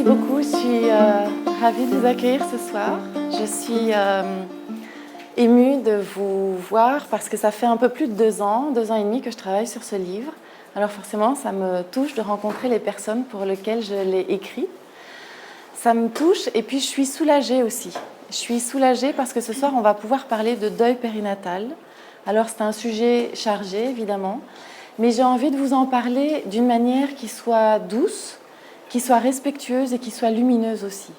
Merci beaucoup, je suis ravie de vous accueillir ce soir. Je suis émue de vous voir parce que ça fait un peu plus de 2 ans et demi que je travaille sur ce livre. Alors forcément, ça me touche de rencontrer les personnes pour lesquelles je l'ai écrit. Ça me touche et puis je suis soulagée aussi. Je suis soulagée parce que ce soir, on va pouvoir parler de deuil périnatal. Alors c'est un sujet chargé, évidemment, mais j'ai envie de vous en parler d'une manière qui soit douce, qui soit respectueuse et qui soit lumineuse aussi.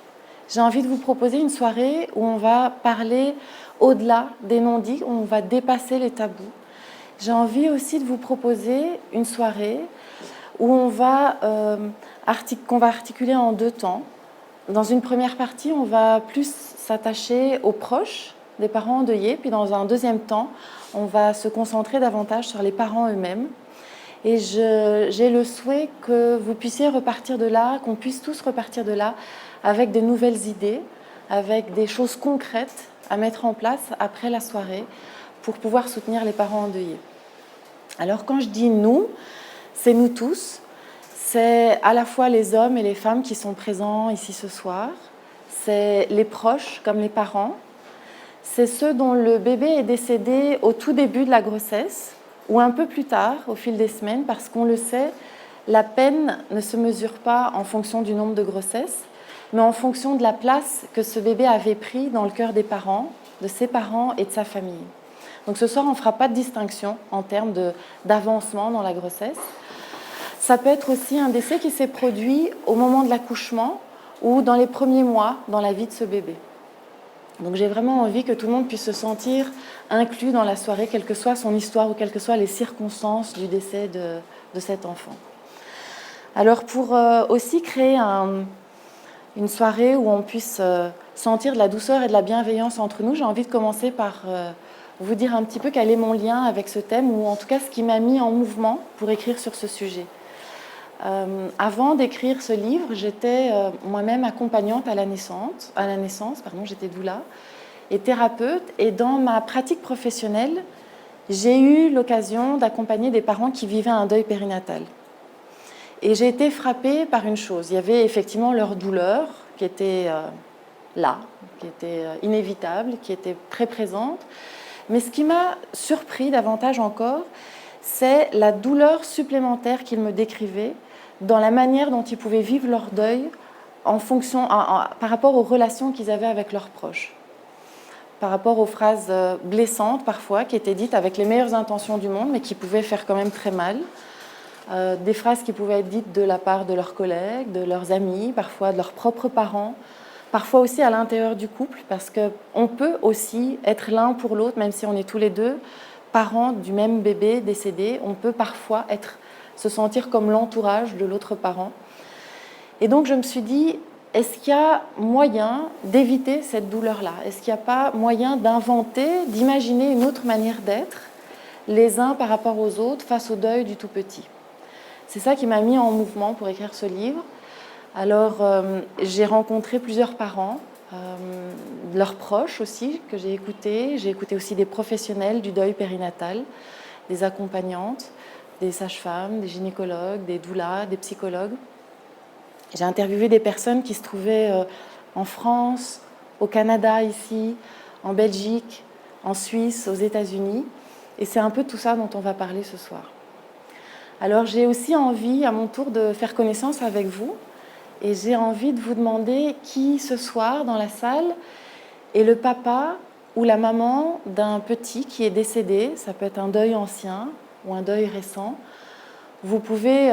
J'ai envie de vous proposer une soirée où on va parler au-delà des non-dits, où on va dépasser les tabous. J'ai envie aussi de vous proposer une soirée où qu'on va articuler en 2 temps. Dans une première partie, on va plus s'attacher aux proches des parents endeuillés, puis dans un deuxième temps, on va se concentrer davantage sur les parents eux-mêmes. Et j'ai le souhait que vous puissiez repartir de là, qu'on puisse tous repartir de là avec de nouvelles idées, avec des choses concrètes à mettre en place après la soirée pour pouvoir soutenir les parents endeuillés. Alors quand je dis nous, c'est nous tous. C'est à la fois les hommes et les femmes qui sont présents ici ce soir. C'est les proches comme les parents. C'est ceux dont le bébé est décédé au tout début de la grossesse ou un peu plus tard, au fil des semaines, parce qu'on le sait, la peine ne se mesure pas en fonction du nombre de grossesses, mais en fonction de la place que ce bébé avait pris dans le cœur des parents, de ses parents et de sa famille. Donc ce soir, on ne fera pas de distinction en termes d'avancement dans la grossesse. Ça peut être aussi un décès qui s'est produit au moment de l'accouchement ou dans les premiers mois dans la vie de ce bébé. Donc j'ai vraiment envie que tout le monde puisse se sentir inclus dans la soirée, quelle que soit son histoire ou quelles que soient les circonstances du décès de cet enfant. Alors pour aussi créer une soirée où on puisse sentir de la douceur et de la bienveillance entre nous, j'ai envie de commencer par vous dire un petit peu quel est mon lien avec ce thème, ou en tout cas ce qui m'a mis en mouvement pour écrire sur ce sujet. Avant d'écrire ce livre, j'étais moi-même accompagnante à la naissance, j'étais doula et thérapeute. Et dans ma pratique professionnelle, j'ai eu l'occasion d'accompagner des parents qui vivaient un deuil périnatal. Et j'ai été frappée par une chose. Il y avait effectivement leur douleur qui était là, qui était inévitable, qui était très présente. Mais ce qui m'a surpris davantage encore, c'est la douleur supplémentaire qu'ils me décrivaient dans la manière dont ils pouvaient vivre leur deuil par rapport aux relations qu'ils avaient avec leurs proches, par rapport aux phrases blessantes parfois qui étaient dites avec les meilleures intentions du monde mais qui pouvaient faire quand même très mal, des phrases qui pouvaient être dites de la part de leurs collègues, de leurs amis, parfois de leurs propres parents, parfois aussi à l'intérieur du couple, parce qu'on peut aussi être l'un pour l'autre, même si on est tous les deux parents du même bébé décédé, on peut parfois se sentir comme l'entourage de l'autre parent. Et donc je me suis dit, est-ce qu'il y a moyen d'éviter cette douleur-là? Est-ce qu'il n'y a pas moyen d'inventer, d'imaginer une autre manière d'être, les uns par rapport aux autres, face au deuil du tout petit? C'est ça qui m'a mis en mouvement pour écrire ce livre. Alors j'ai rencontré plusieurs parents, leurs proches aussi, que j'ai écoutés. J'ai écouté aussi des professionnels du deuil périnatal, des accompagnantes, des sages-femmes, des gynécologues, des doulas, des psychologues. J'ai interviewé des personnes qui se trouvaient en France, au Canada ici, en Belgique, en Suisse, aux États-Unis. Et c'est un peu tout ça dont on va parler ce soir. Alors j'ai aussi envie, à mon tour, de faire connaissance avec vous. Et j'ai envie de vous demander qui, ce soir, dans la salle, est le papa ou la maman d'un petit qui est décédé. Ça peut être un deuil ancien ou un deuil récent. Vous pouvez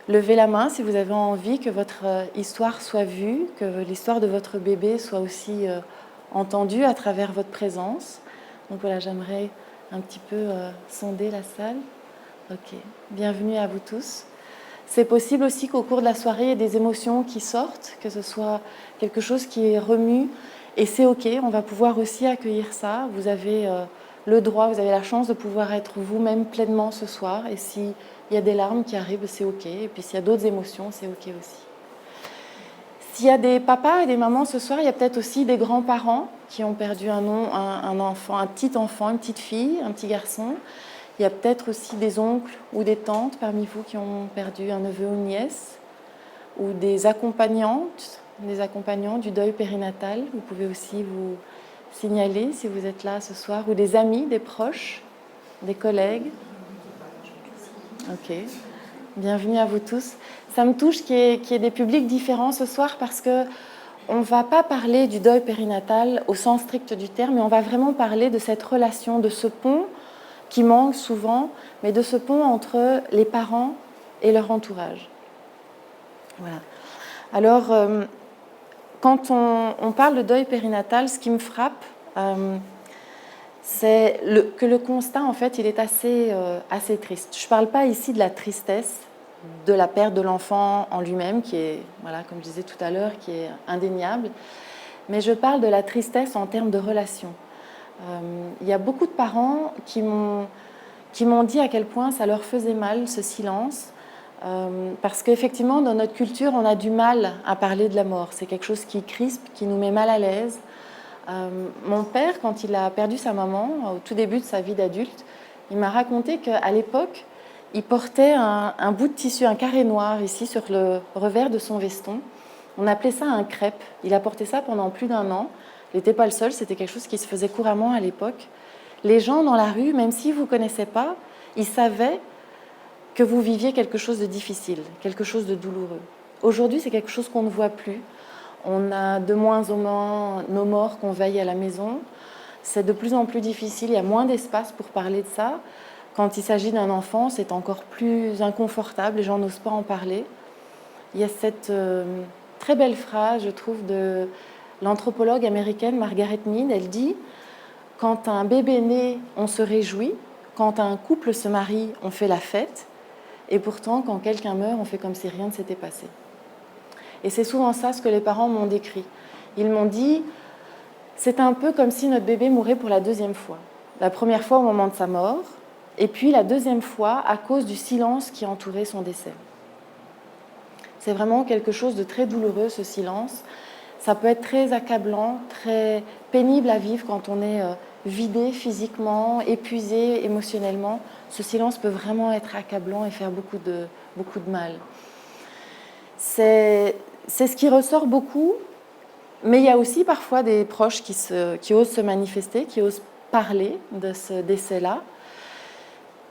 lever la main si vous avez envie que votre histoire soit vue, que l'histoire de votre bébé soit aussi entendue à travers votre présence. Donc voilà, j'aimerais un petit peu sonder la salle. Ok, bienvenue à vous tous. C'est possible aussi qu'au cours de la soirée, il y ait des émotions qui sortent, que ce soit quelque chose qui remue. Et c'est ok, on va pouvoir aussi accueillir ça. Vous avez le droit, vous avez la chance de pouvoir être vous-même pleinement ce soir. Et s'il y a des larmes qui arrivent, c'est ok. Et puis s'il y a d'autres émotions, c'est ok aussi. S'il y a des papas et des mamans ce soir, il y a peut-être aussi des grands-parents qui ont perdu un enfant, un petit enfant, une petite fille, un petit garçon. Il y a peut-être aussi des oncles ou des tantes parmi vous qui ont perdu un neveu ou une nièce. ou des accompagnantes, des accompagnants du deuil périnatal. Vous pouvez aussi vous signaler si vous êtes là ce soir, ou des amis, des proches, des collègues. Ok, bienvenue à vous tous. Ça me touche qu'il y ait des publics différents ce soir parce que on ne va pas parler du deuil périnatal au sens strict du terme, mais on va vraiment parler de cette relation, de ce pont qui manque souvent, mais de ce pont entre les parents et leur entourage. Voilà. Alors, quand on parle de deuil périnatal, ce qui me frappe, c'est que le constat, en fait, il est assez triste. Je ne parle pas ici de la tristesse de la perte de l'enfant en lui-même, qui est, voilà, comme je disais tout à l'heure, qui est indéniable, mais je parle de la tristesse en termes de relation. Il y a beaucoup de parents qui m'ont dit à quel point ça leur faisait mal, ce silence, parce qu'effectivement, dans notre culture, on a du mal à parler de la mort. C'est quelque chose qui crispe, qui nous met mal à l'aise. Mon père, quand il a perdu sa maman, au tout début de sa vie d'adulte, il m'a raconté qu'à l'époque, il portait un bout de tissu, un carré noir ici sur le revers de son veston. On appelait ça un crêpe. Il a porté ça pendant plus d'1 an. Il n'était pas le seul, c'était quelque chose qui se faisait couramment à l'époque. Les gens dans la rue, même s'ils ne vous connaissaient pas, ils savaient que vous viviez quelque chose de difficile, quelque chose de douloureux. Aujourd'hui, c'est quelque chose qu'on ne voit plus. On a de moins en moins nos morts qu'on veille à la maison. C'est de plus en plus difficile, il y a moins d'espace pour parler de ça. Quand il s'agit d'un enfant, c'est encore plus inconfortable, les gens n'osent pas en parler. Il y a cette très belle phrase, je trouve, de l'anthropologue américaine Margaret Mead. Elle dit « Quand un bébé naît, on se réjouit. Quand un couple se marie, on fait la fête. Et pourtant, quand quelqu'un meurt, on fait comme si rien ne s'était passé. » Et c'est souvent ça ce que les parents m'ont décrit. Ils m'ont dit « C'est un peu comme si notre bébé mourait pour la 2e fois. La première fois au moment de sa mort, et puis la 2e fois à cause du silence qui entourait son décès. » C'est vraiment quelque chose de très douloureux, ce silence. Ça peut être très accablant, très pénible à vivre quand on est vidé physiquement, épuisé émotionnellement. Ce silence peut vraiment être accablant et faire beaucoup de mal. C'est ce qui ressort beaucoup, mais il y a aussi parfois des proches qui osent se manifester, qui osent parler de ce décès-là.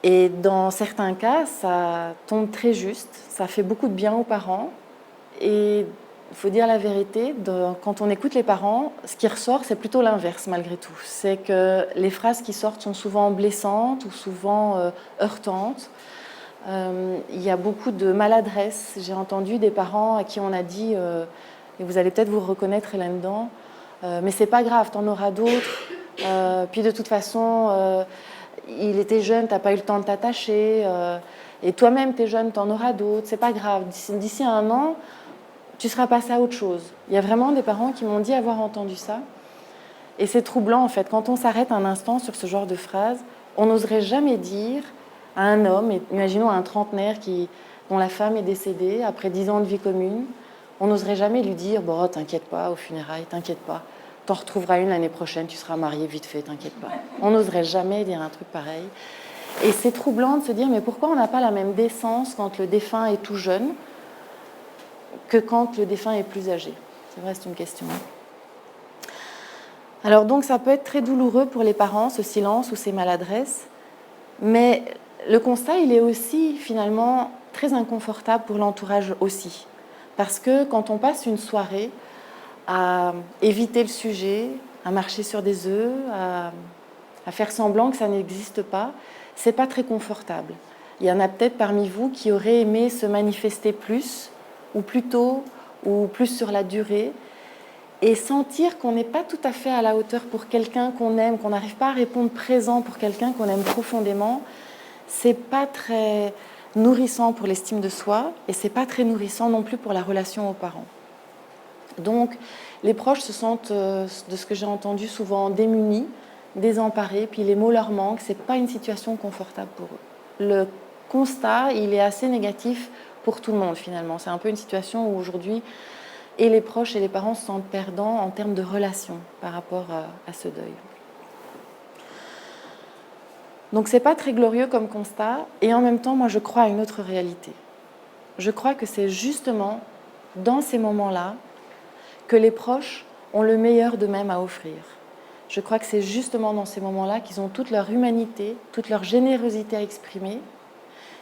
Et dans certains cas, ça tombe très juste, ça fait beaucoup de bien aux parents. Et il faut dire la vérité, quand on écoute les parents, ce qui ressort, c'est plutôt l'inverse malgré tout. C'est que les phrases qui sortent sont souvent blessantes ou souvent heurtantes. Il y a beaucoup de maladresse. J'ai entendu des parents à qui on a dit, et vous allez peut-être vous reconnaître là-dedans, mais c'est pas grave, t'en auras d'autres. Puis de toute façon, il était jeune, t'as pas eu le temps de t'attacher. Et toi-même, t'es jeune, t'en auras d'autres. C'est pas grave. D'ici 1 an, tu seras passé à autre chose. Il y a vraiment des parents qui m'ont dit avoir entendu ça. Et c'est troublant, en fait. Quand on s'arrête un instant sur ce genre de phrase, on n'oserait jamais dire à un homme, imaginons un trentenaire dont la femme est décédée après 10 ans de vie commune, on n'oserait jamais lui dire « Bon, t'inquiète pas, aux funérailles, t'inquiète pas, t'en retrouveras une l'année prochaine, tu seras marié vite fait, t'inquiète pas. » On n'oserait jamais dire un truc pareil. Et c'est troublant de se dire « Mais pourquoi on n'a pas la même décence quand le défunt est tout jeune que quand le défunt est plus âgé ?» C'est vrai, c'est une question. Alors donc, ça peut être très douloureux pour les parents, ce silence ou ces maladresses, mais le constat, il est aussi finalement très inconfortable pour l'entourage aussi. Parce que quand on passe une soirée à éviter le sujet, à marcher sur des œufs, à faire semblant que ça n'existe pas, c'est pas très confortable. Il y en a peut-être parmi vous qui auraient aimé se manifester plus, ou plus tôt, ou plus sur la durée, et sentir qu'on n'est pas tout à fait à la hauteur pour quelqu'un qu'on aime, qu'on n'arrive pas à répondre présent pour quelqu'un qu'on aime profondément, c'est pas très nourrissant pour l'estime de soi, et c'est pas très nourrissant non plus pour la relation aux parents. Donc, les proches se sentent, de ce que j'ai entendu, souvent démunis, désemparés, puis les mots leur manquent, c'est pas une situation confortable pour eux. Le constat, il est assez négatif pour tout le monde finalement. C'est un peu une situation où aujourd'hui, et les proches et les parents se sentent perdants en termes de relations par rapport à ce deuil. Donc c'est pas très glorieux comme constat, et en même temps, moi je crois à une autre réalité. Je crois que c'est justement dans ces moments-là, que les proches ont le meilleur d'eux-mêmes à offrir. Je crois que c'est justement dans ces moments-là qu'ils ont toute leur humanité, toute leur générosité à exprimer.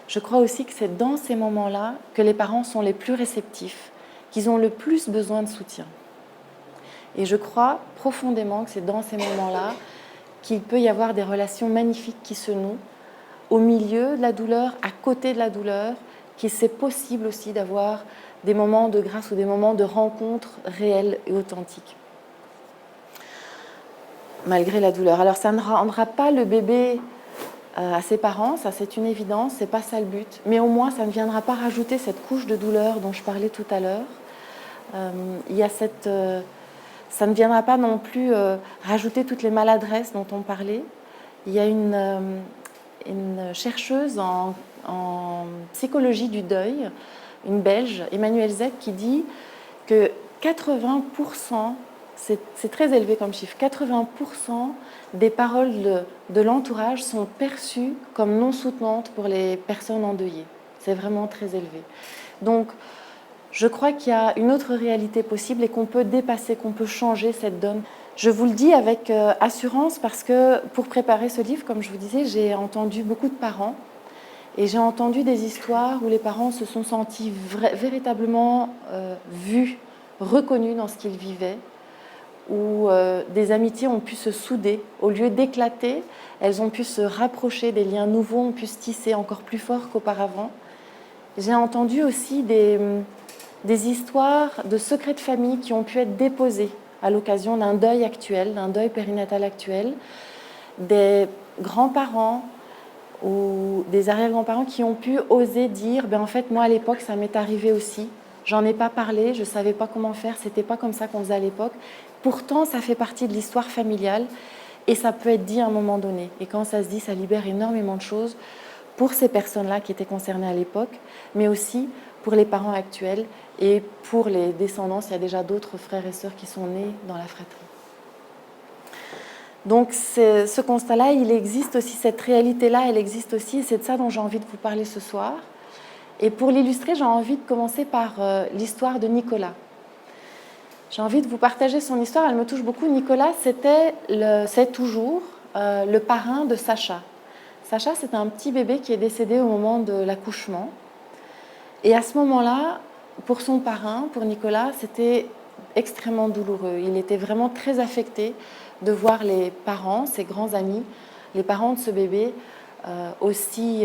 Je crois aussi que c'est dans ces moments-là que les parents sont les plus réceptifs, qu'ils ont le plus besoin de soutien. Et je crois profondément que c'est dans ces moments-là qu'il peut y avoir des relations magnifiques qui se nouent au milieu de la douleur, à côté de la douleur, qu'il c'est possible aussi d'avoir des moments de grâce ou des moments de rencontre réels et authentiques. Malgré la douleur. Alors ça ne rendra pas le bébé à ses parents, ça c'est une évidence, c'est pas ça le but, mais au moins ça ne viendra pas rajouter cette couche de douleur dont je parlais tout à l'heure. Ça ne viendra pas non plus rajouter toutes les maladresses dont on parlait. Il y a une chercheuse en psychologie du deuil, une Belge, Emmanuelle Zec, qui dit que 80%, c'est très élevé comme chiffre, 80% des paroles de l'entourage sont perçues comme non soutenantes pour les personnes endeuillées. C'est vraiment très élevé. Donc, je crois qu'il y a une autre réalité possible et qu'on peut dépasser, qu'on peut changer cette donne. Je vous le dis avec assurance parce que pour préparer ce livre, comme je vous disais, j'ai entendu beaucoup de parents et j'ai entendu des histoires où les parents se sont sentis véritablement vus, reconnus dans ce qu'ils vivaient, où des amitiés ont pu se souder. Au lieu d'éclater, elles ont pu se rapprocher, des liens nouveaux ont pu se tisser encore plus fort qu'auparavant. J'ai entendu aussi des histoires de secrets de famille qui ont pu être déposés à l'occasion d'un deuil actuel, d'un deuil périnatal actuel, des grands-parents ou des arrière-grands-parents qui ont pu oser dire en fait, moi à l'époque, ça m'est arrivé aussi. J'en ai pas parlé, je savais pas comment faire, c'était pas comme ça qu'on faisait à l'époque. Pourtant, ça fait partie de l'histoire familiale et ça peut être dit à un moment donné. Et quand ça se dit, ça libère énormément de choses pour ces personnes-là qui étaient concernées à l'époque, mais aussi pour les parents actuels et pour les descendants. Il y a déjà d'autres frères et sœurs qui sont nés dans la fratrie. Donc ce constat-là, il existe aussi, cette réalité-là, elle existe aussi, et c'est de ça dont j'ai envie de vous parler ce soir. Et pour l'illustrer, j'ai envie de commencer par l'histoire de Nicolas. J'ai envie de vous partager son histoire, elle me touche beaucoup. Nicolas, c'est toujours le parrain de Sacha. Sacha, c'est un petit bébé qui est décédé au moment de l'accouchement. Et à ce moment-là, pour son parrain, pour Nicolas, c'était extrêmement douloureux. Il était vraiment très affecté de voir les parents, ses grands amis, les parents de ce bébé, aussi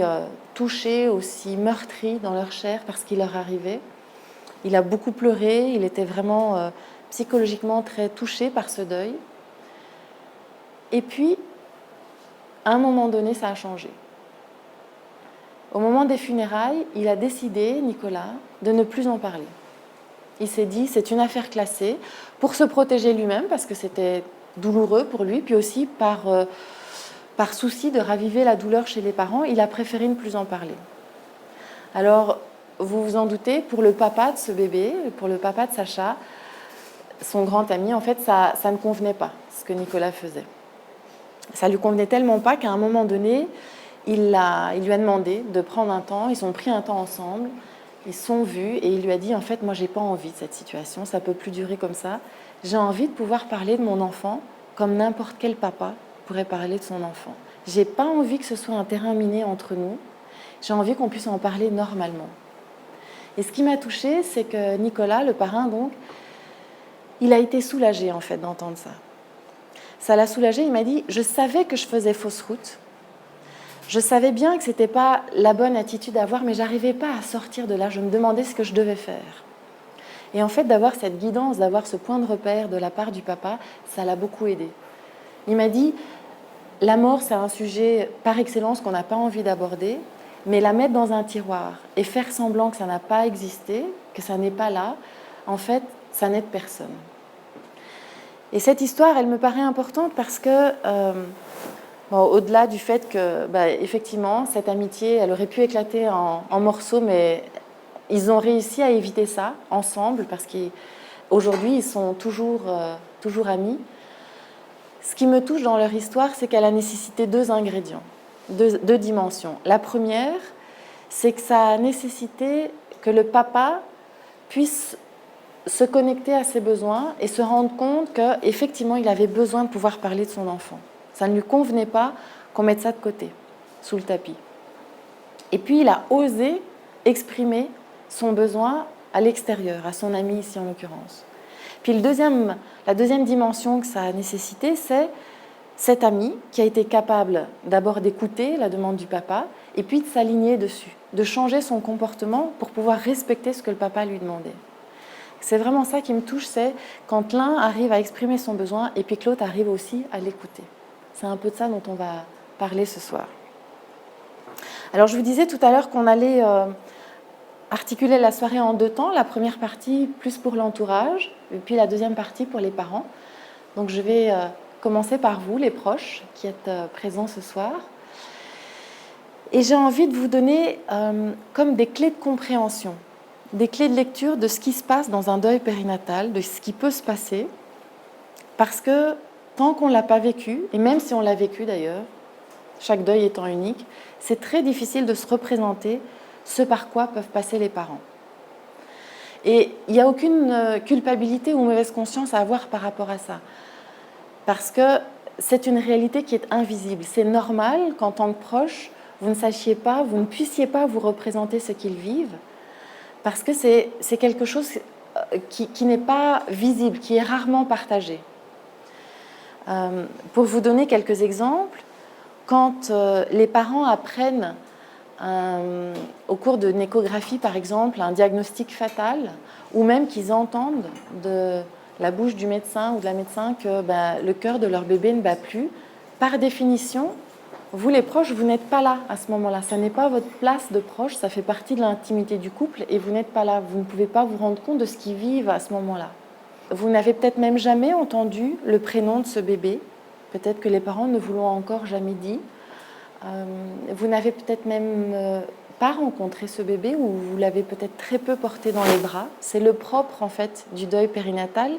touchés, aussi meurtris dans leur chair parce qu'il leur arrivait. Il a beaucoup pleuré, il était vraiment psychologiquement très touché par ce deuil. Et puis, à un moment donné, ça a changé. Au moment des funérailles, il a décidé, Nicolas, de ne plus en parler. Il s'est dit, c'est une affaire classée, pour se protéger lui-même, parce que c'était douloureux pour lui, puis aussi par souci de raviver la douleur chez les parents, il a préféré ne plus en parler. Alors, vous vous en doutez, pour le papa de ce bébé, pour le papa de Sacha, son grand ami, en fait, ça ne convenait pas, ce que Nicolas faisait. Ça lui convenait tellement pas qu'à un moment donné, il lui a demandé de prendre un temps, ils ont pris un temps ensemble, ils se sont vus et il lui a dit, en fait, moi, j'ai pas envie de cette situation, ça peut plus durer comme ça. J'ai envie de pouvoir parler de mon enfant comme n'importe quel papa pourrait parler de son enfant. J'ai pas envie que ce soit un terrain miné entre nous, j'ai envie qu'on puisse en parler normalement. Et ce qui m'a touchée, c'est que Nicolas, le parrain, donc, il a été soulagé, en fait, d'entendre ça. Ça l'a soulagé, il m'a dit, je savais que je faisais fausse route, je savais bien que ce n'était pas la bonne attitude à avoir, mais je n'arrivais pas à sortir de là, je me demandais ce que je devais faire. Et en fait, d'avoir cette guidance, d'avoir ce point de repère de la part du papa, ça l'a beaucoup aidé. Il m'a dit, la mort, c'est un sujet par excellence qu'on n'a pas envie d'aborder, mais la mettre dans un tiroir et faire semblant que ça n'a pas existé, que ça n'est pas là, en fait, ça n'aide personne. Et cette histoire, elle me paraît importante parce que, au-delà du fait que, effectivement, cette amitié, elle aurait pu éclater en morceaux, mais ils ont réussi à éviter ça ensemble parce qu'aujourd'hui, ils sont toujours amis. Ce qui me touche dans leur histoire, c'est qu'elle a nécessité deux ingrédients, deux dimensions. La première, c'est que ça a nécessité que le papa puisse se connecter à ses besoins et se rendre compte qu'effectivement, il avait besoin de pouvoir parler de son enfant. Ça ne lui convenait pas qu'on mette ça de côté, sous le tapis. Et puis, il a osé exprimer son besoin à l'extérieur, à son ami ici en l'occurrence. Puis la deuxième dimension que ça a nécessité, c'est cet ami qui a été capable d'abord d'écouter la demande du papa et puis de s'aligner dessus, de changer son comportement pour pouvoir respecter ce que le papa lui demandait. C'est vraiment ça qui me touche, c'est quand l'un arrive à exprimer son besoin et puis que l'autre arrive aussi à l'écouter. C'est un peu de ça dont on va parler ce soir. Alors je vous disais tout à l'heure qu'on allait articuler la soirée en 2 temps. La première partie plus pour l'entourage et puis la deuxième partie pour les parents. Donc je vais commencer par vous, les proches qui êtes présents ce soir. Et j'ai envie de vous donner comme des clés de compréhension, des clés de lecture de ce qui se passe dans un deuil périnatal, de ce qui peut se passer. Parce que tant qu'on ne l'a pas vécu, et même si on l'a vécu d'ailleurs, chaque deuil étant unique, c'est très difficile de se représenter ce par quoi peuvent passer les parents. Et il n'y a aucune culpabilité ou mauvaise conscience à avoir par rapport à ça. Parce que c'est une réalité qui est invisible. C'est normal qu'en tant que proche, vous ne sachiez pas, vous ne puissiez pas vous représenter ce qu'ils vivent, parce que c'est quelque chose qui n'est pas visible, qui est rarement partagé. Pour vous donner quelques exemples, quand les parents apprennent au cours d'une échographie, par exemple, un diagnostic fatal, ou même qu'ils entendent de la bouche du médecin ou de la médecin que le cœur de leur bébé ne bat plus, par définition, vous les proches, vous n'êtes pas là à ce moment-là. Ça n'est pas votre place de proche, ça fait partie de l'intimité du couple et vous n'êtes pas là. Vous ne pouvez pas vous rendre compte de ce qu'ils vivent à ce moment-là. Vous n'avez peut-être même jamais entendu le prénom de ce bébé. Peut-être que les parents ne vous l'ont encore jamais dit. Vous n'avez peut-être même pas rencontré ce bébé ou vous l'avez peut-être très peu porté dans les bras. C'est le propre en fait du deuil périnatal.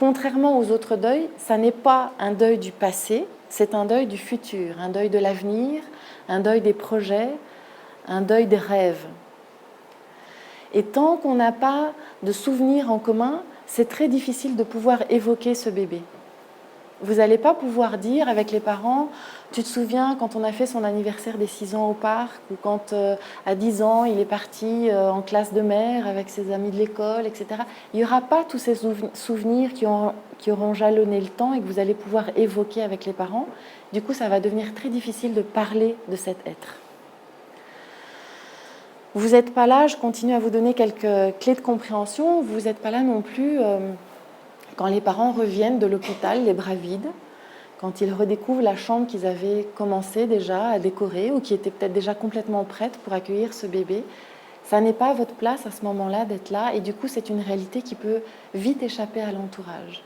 Contrairement aux autres deuils, ça n'est pas un deuil du passé, c'est un deuil du futur, un deuil de l'avenir, un deuil des projets, un deuil des rêves. Et tant qu'on n'a pas de souvenirs en commun, c'est très difficile de pouvoir évoquer ce bébé. Vous n'allez pas pouvoir dire avec les parents, tu te souviens quand on a fait son anniversaire des 6 ans au parc, ou quand à 10 ans il est parti en classe de mer avec ses amis de l'école, etc. Il n'y aura pas tous ces souvenirs qui auront jalonné le temps et que vous allez pouvoir évoquer avec les parents. Du coup, ça va devenir très difficile de parler de cet être. Vous n'êtes pas là, je continue à vous donner quelques clés de compréhension, vous n'êtes pas là non plus quand les parents reviennent de l'hôpital, les bras vides, quand ils redécouvrent la chambre qu'ils avaient commencé déjà à décorer ou qui était peut-être déjà complètement prête pour accueillir ce bébé. Ça n'est pas votre place à ce moment-là d'être là et du coup c'est une réalité qui peut vite échapper à l'entourage.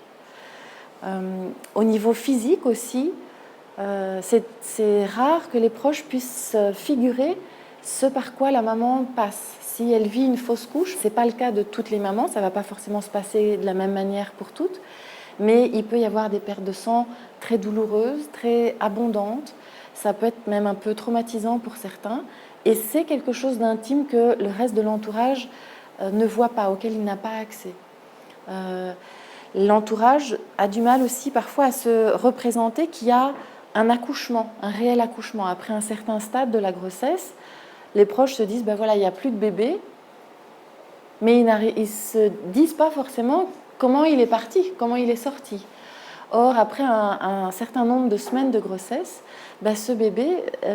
Au niveau physique aussi, c'est rare que les proches puissent figurer ce par quoi la maman passe. Si elle vit une fausse couche, ce n'est pas le cas de toutes les mamans, ça ne va pas forcément se passer de la même manière pour toutes, mais il peut y avoir des pertes de sang très douloureuses, très abondantes, ça peut être même un peu traumatisant pour certains, et c'est quelque chose d'intime que le reste de l'entourage ne voit pas, auquel il n'a pas accès. L'entourage a du mal aussi parfois à se représenter qu'il y a un accouchement, un réel accouchement. Après un certain stade de la grossesse, les proches se disent, voilà, il n'y a plus de bébé, mais ils ne se disent pas forcément comment il est parti, comment il est sorti. Or, après un certain nombre de semaines de grossesse, ce bébé,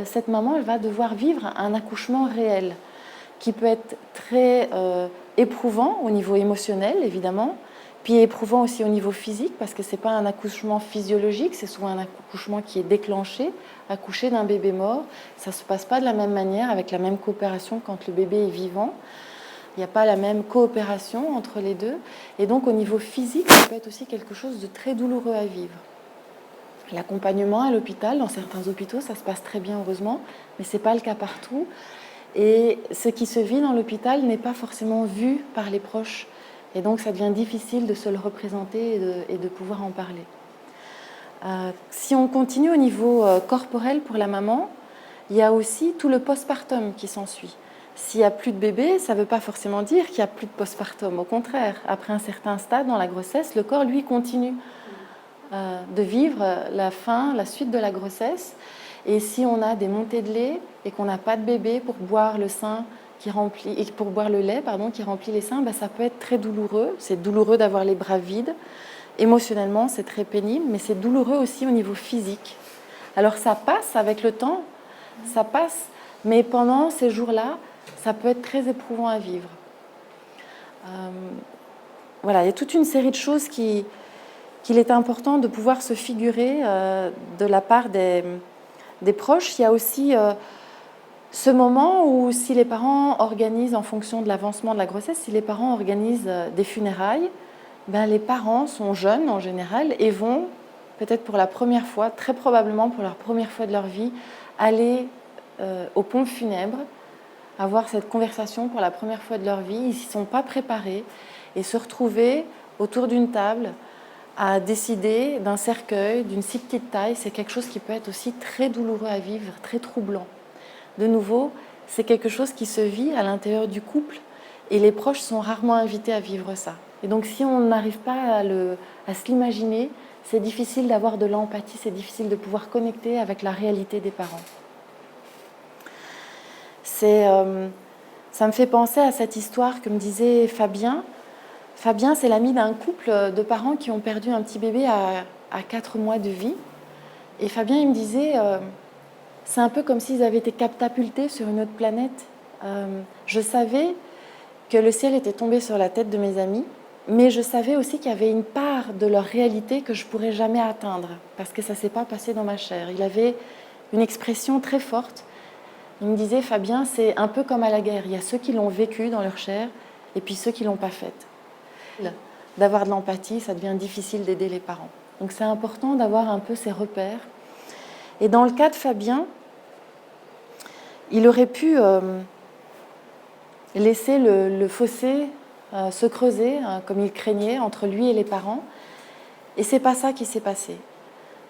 cette maman, elle va devoir vivre un accouchement réel, qui peut être très éprouvant au niveau émotionnel, évidemment, puis éprouvant aussi au niveau physique, parce que ce n'est pas un accouchement physiologique, c'est souvent un accouchement qui est déclenché. Accoucher d'un bébé mort, ça ne se passe pas de la même manière, avec la même coopération quand le bébé est vivant. Il n'y a pas la même coopération entre les deux. Et donc au niveau physique, ça peut être aussi quelque chose de très douloureux à vivre. L'accompagnement à l'hôpital, dans certains hôpitaux, ça se passe très bien, heureusement, mais ce n'est pas le cas partout. Et ce qui se vit dans l'hôpital n'est pas forcément vu par les proches. Et donc, ça devient difficile de se le représenter et de pouvoir en parler. Si on continue au niveau corporel pour la maman, il y a aussi tout le postpartum qui s'ensuit. S'il n'y a plus de bébé, ça ne veut pas forcément dire qu'il n'y a plus de postpartum. Au contraire, après un certain stade dans la grossesse, le corps, lui, continue de vivre la suite de la grossesse. Et si on a des montées de lait et qu'on n'a pas de bébé pour boire le sein pour boire le lait qui remplit les seins, ça peut être très douloureux. C'est douloureux d'avoir les bras vides. Émotionnellement, c'est très pénible, mais c'est douloureux aussi au niveau physique. Alors ça passe avec le temps, ça passe, mais pendant ces jours-là, ça peut être très éprouvant à vivre. Voilà, il y a toute une série de choses qu'il est important de pouvoir se figurer de la part des proches. Il y a aussi ce moment où si les parents organisent, en fonction de l'avancement de la grossesse, si les parents organisent des funérailles, les parents sont jeunes en général et vont, peut-être pour la première fois, très probablement pour la première fois de leur vie, aller au pompe funèbre, avoir cette conversation pour la première fois de leur vie. Ils ne s'y sont pas préparés et se retrouver autour d'une table à décider d'un cercueil d'une si petite taille, c'est quelque chose qui peut être aussi très douloureux à vivre, très troublant. De nouveau, c'est quelque chose qui se vit à l'intérieur du couple et les proches sont rarement invités à vivre ça. Et donc si on n'arrive pas à se l'imaginer, c'est difficile d'avoir de l'empathie, c'est difficile de pouvoir connecter avec la réalité des parents. Ça me fait penser à cette histoire que me disait Fabien. Fabien, c'est l'ami d'un couple de parents qui ont perdu un petit bébé à 4 mois de vie. Et Fabien, il me disait, c'est un peu comme s'ils avaient été catapultés sur une autre planète. Je savais que le ciel était tombé sur la tête de mes amis, mais je savais aussi qu'il y avait une part de leur réalité que je ne pourrais jamais atteindre, parce que ça ne s'est pas passé dans ma chair. Il avait une expression très forte. Il me disait, Fabien, c'est un peu comme à la guerre. Il y a ceux qui l'ont vécu dans leur chair et puis ceux qui ne l'ont pas faite. D'avoir de l'empathie, ça devient difficile d'aider les parents. Donc c'est important d'avoir un peu ces repères. Et dans le cas de Fabien, il aurait pu laisser le fossé se creuser, comme il craignait, entre lui et les parents. Et c'est pas ça qui s'est passé.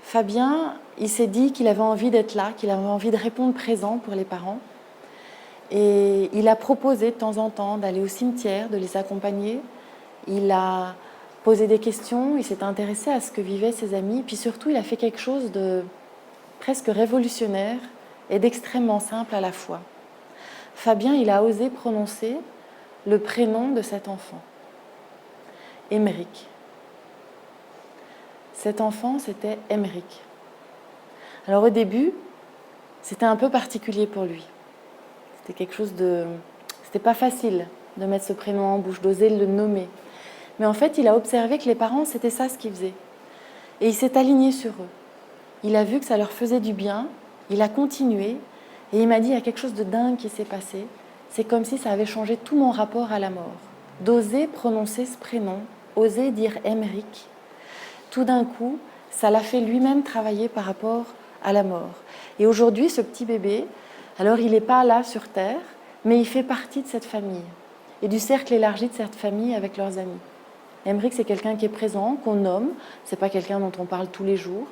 Fabien, il s'est dit qu'il avait envie d'être là, qu'il avait envie de répondre présent pour les parents. Et il a proposé de temps en temps d'aller au cimetière, de les accompagner. Il a posé des questions, il s'est intéressé à ce que vivaient ses amis. Puis surtout, il a fait quelque chose de presque révolutionnaire et d'extrêmement simple à la fois. Fabien, il a osé prononcer le prénom de cet enfant, Émeric. Cet enfant, c'était Émeric. Alors au début, c'était un peu particulier pour lui. C'était quelque chose de... C'était pas facile de mettre ce prénom en bouche, d'oser le nommer. Mais en fait, il a observé que les parents, c'était ça ce qu'ils faisaient. Et il s'est aligné sur eux. Il a vu que ça leur faisait du bien, il a continué, et il m'a dit, il y a quelque chose de dingue qui s'est passé. C'est comme si ça avait changé tout mon rapport à la mort. D'oser prononcer ce prénom, oser dire Émeric, tout d'un coup, ça l'a fait lui-même travailler par rapport à la mort. Et aujourd'hui, ce petit bébé, alors il n'est pas là sur Terre, mais il fait partie de cette famille et du cercle élargi de cette famille avec leurs amis. Émeric, c'est quelqu'un qui est présent, qu'on nomme, c'est pas quelqu'un dont on parle tous les jours,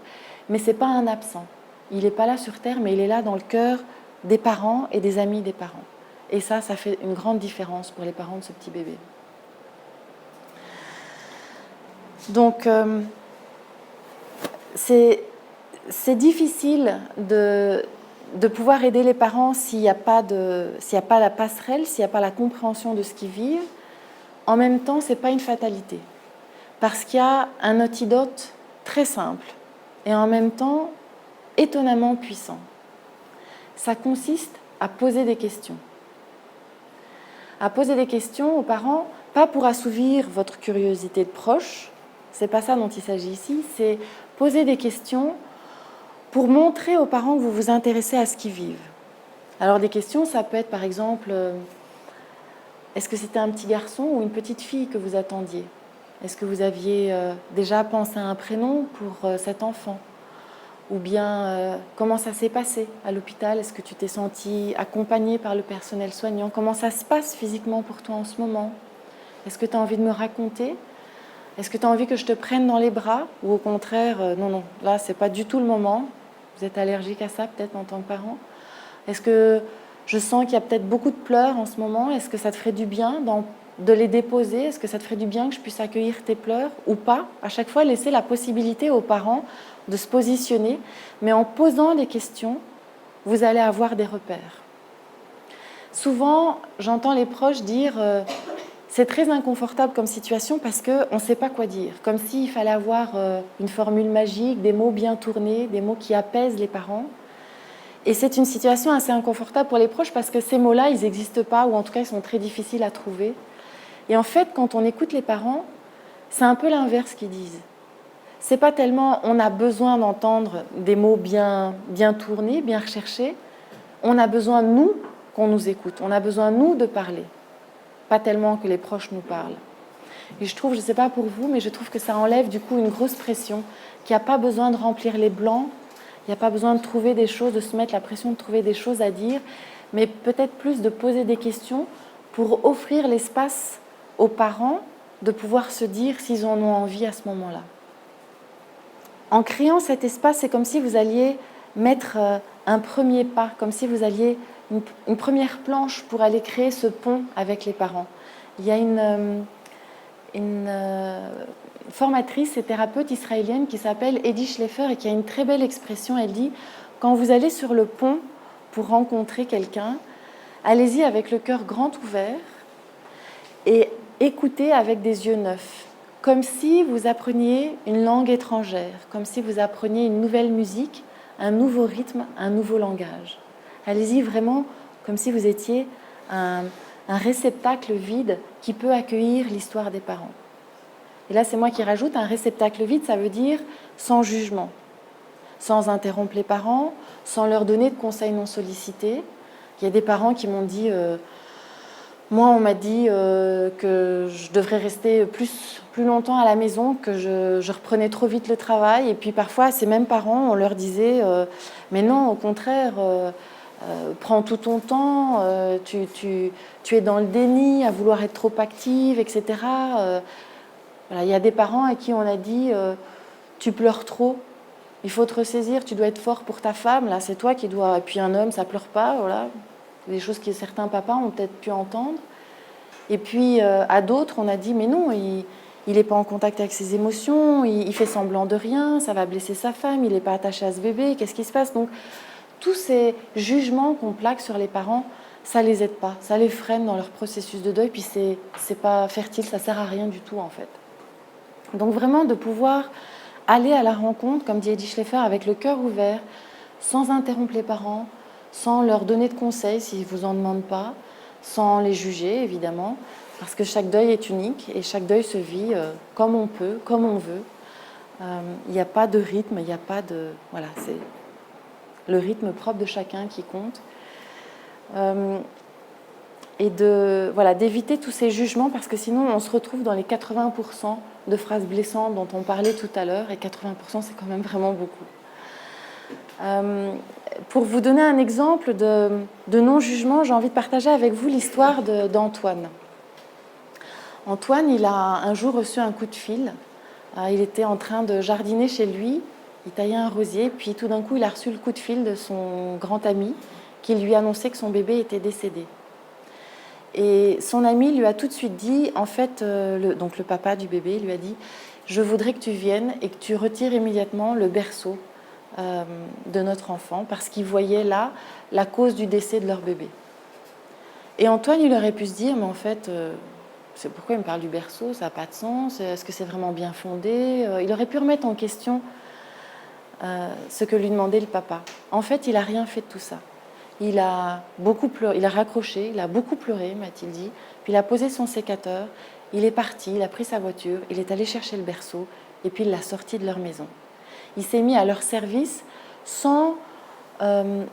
mais c'est pas un absent. Il n'est pas là sur Terre, mais il est là dans le cœur des parents et des amis des parents. Et ça fait une grande différence pour les parents de ce petit bébé. Donc, c'est difficile de pouvoir aider les parents s'il n'y a pas la passerelle, s'il n'y a pas la compréhension de ce qu'ils vivent. En même temps, ce n'est pas une fatalité. Parce qu'il y a un antidote très simple et en même temps étonnamment puissant. Ça consiste à poser des questions. À poser des questions aux parents, pas pour assouvir votre curiosité de proche, c'est pas ça dont il s'agit ici, c'est poser des questions pour montrer aux parents que vous vous intéressez à ce qu'ils vivent. Alors des questions, ça peut être par exemple, est-ce que c'était un petit garçon ou une petite fille que vous attendiez ? Est-ce que vous aviez déjà pensé à un prénom pour cet enfant ? Ou bien, comment ça s'est passé à l'hôpital ? Est-ce que tu t'es senti accompagné par le personnel soignant ? Comment ça se passe physiquement pour toi en ce moment ? Est-ce que tu as envie de me raconter ? Est-ce que tu as envie que je te prenne dans les bras ? Ou au contraire, non, là, ce n'est pas du tout le moment. Vous êtes allergique à ça, peut-être, en tant que parent ? Est-ce que Je sens qu'il y a peut-être beaucoup de pleurs en ce moment. Est-ce que ça te ferait du bien de les déposer? Est-ce que ça te ferait du bien que je puisse accueillir tes pleurs ou pas? À chaque fois, laisser la possibilité aux parents de se positionner. Mais en posant des questions, vous allez avoir des repères. Souvent, j'entends les proches dire c'est très inconfortable comme situation parce qu'on ne sait pas quoi dire. Comme s'il fallait avoir une formule magique, des mots bien tournés, des mots qui apaisent les parents. Et c'est une situation assez inconfortable pour les proches parce que ces mots-là, ils n'existent pas ou en tout cas, ils sont très difficiles à trouver. Et en fait, quand on écoute les parents, c'est un peu l'inverse qu'ils disent. C'est pas tellement on a besoin d'entendre des mots bien tournés, bien recherchés. On a besoin, nous, qu'on nous écoute. On a besoin, nous, de parler. Pas tellement que les proches nous parlent. Et je trouve, je ne sais pas pour vous, mais je trouve que ça enlève du coup une grosse pression, qu'il n'y a pas besoin de remplir les blancs, il n'y a pas besoin de trouver des choses, de se mettre la pression de trouver des choses à dire, mais peut-être plus de poser des questions pour offrir l'espace aux parents de pouvoir se dire s'ils en ont envie à ce moment-là. En créant cet espace, c'est comme si vous alliez mettre un premier pas, comme si vous alliez une première planche pour aller créer ce pont avec les parents. Il y a une formatrice et thérapeute israélienne qui s'appelle Edith Schleifer et qui a une très belle expression. Elle dit « Quand vous allez sur le pont pour rencontrer quelqu'un, allez-y avec le cœur grand ouvert et écoutez avec des yeux neufs, comme si vous appreniez une langue étrangère, comme si vous appreniez une nouvelle musique, un nouveau rythme, un nouveau langage. Allez-y vraiment comme si vous étiez un réceptacle vide qui peut accueillir l'histoire des parents. » Et là, c'est moi qui rajoute, un réceptacle vide, ça veut dire sans jugement, sans interrompre les parents, sans leur donner de conseils non sollicités. Il y a des parents qui m'ont dit, moi on m'a dit que je devrais rester plus longtemps à la maison, que je reprenais trop vite le travail. Et puis parfois, à ces mêmes parents, on leur disait, mais non, au contraire, prends tout ton temps, tu es dans le déni, à vouloir être trop active, etc. Voilà, il y a des parents à qui on a dit tu pleures trop, il faut te ressaisir, tu dois être fort pour ta femme, là c'est toi qui dois. Et puis un homme, ça pleure pas, voilà. Des choses que certains papas ont peut-être pu entendre. Et puis à d'autres, on a dit mais non, il n'est pas en contact avec ses émotions, il fait semblant de rien, ça va blesser sa femme, il n'est pas attaché à ce bébé, qu'est-ce qui se passe? Donc tous ces jugements qu'on plaque sur les parents, ça les aide pas, ça les freine dans leur processus de deuil, puis c'est pas fertile, ça sert à rien du tout en fait. Donc vraiment de pouvoir aller à la rencontre, comme dit Edith Schleifer, avec le cœur ouvert, sans interrompre les parents, sans leur donner de conseils s'ils ne vous en demandent pas, sans les juger évidemment, parce que chaque deuil est unique et chaque deuil se vit comme on peut, comme on veut. Il n'y a pas de rythme, il n'y a pas de... Voilà, c'est le rythme propre de chacun qui compte. Et d'éviter tous ces jugements parce que sinon on se retrouve dans les 80% de phrases blessantes dont on parlait tout à l'heure et 80% c'est quand même vraiment beaucoup. Pour vous donner un exemple de non-jugement, j'ai envie de partager avec vous l'histoire d'Antoine. Antoine, il a un jour reçu un coup de fil. Il était en train de jardiner chez lui, il taillait un rosier, puis tout d'un coup il a reçu le coup de fil de son grand ami qui lui annonçait que son bébé était décédé. Et son ami lui a tout de suite dit, en fait, donc le papa du bébé lui a dit « Je voudrais que tu viennes et que tu retires immédiatement le berceau de notre enfant parce qu'il voyait là la cause du décès de leur bébé. » Et Antoine, il aurait pu se dire « Mais en fait, c'est pourquoi il me parle du berceau? Ça n'a pas de sens. Est-ce que c'est vraiment bien fondé ?» Il aurait pu remettre en question ce que lui demandait le papa. En fait, il n'a rien fait de tout ça. Il a beaucoup pleuré, il a raccroché, il a beaucoup pleuré, m'a-t-il dit. Puis il a posé son sécateur, il est parti, il a pris sa voiture, il est allé chercher le berceau et puis il l'a sorti de leur maison. Il s'est mis à leur service sans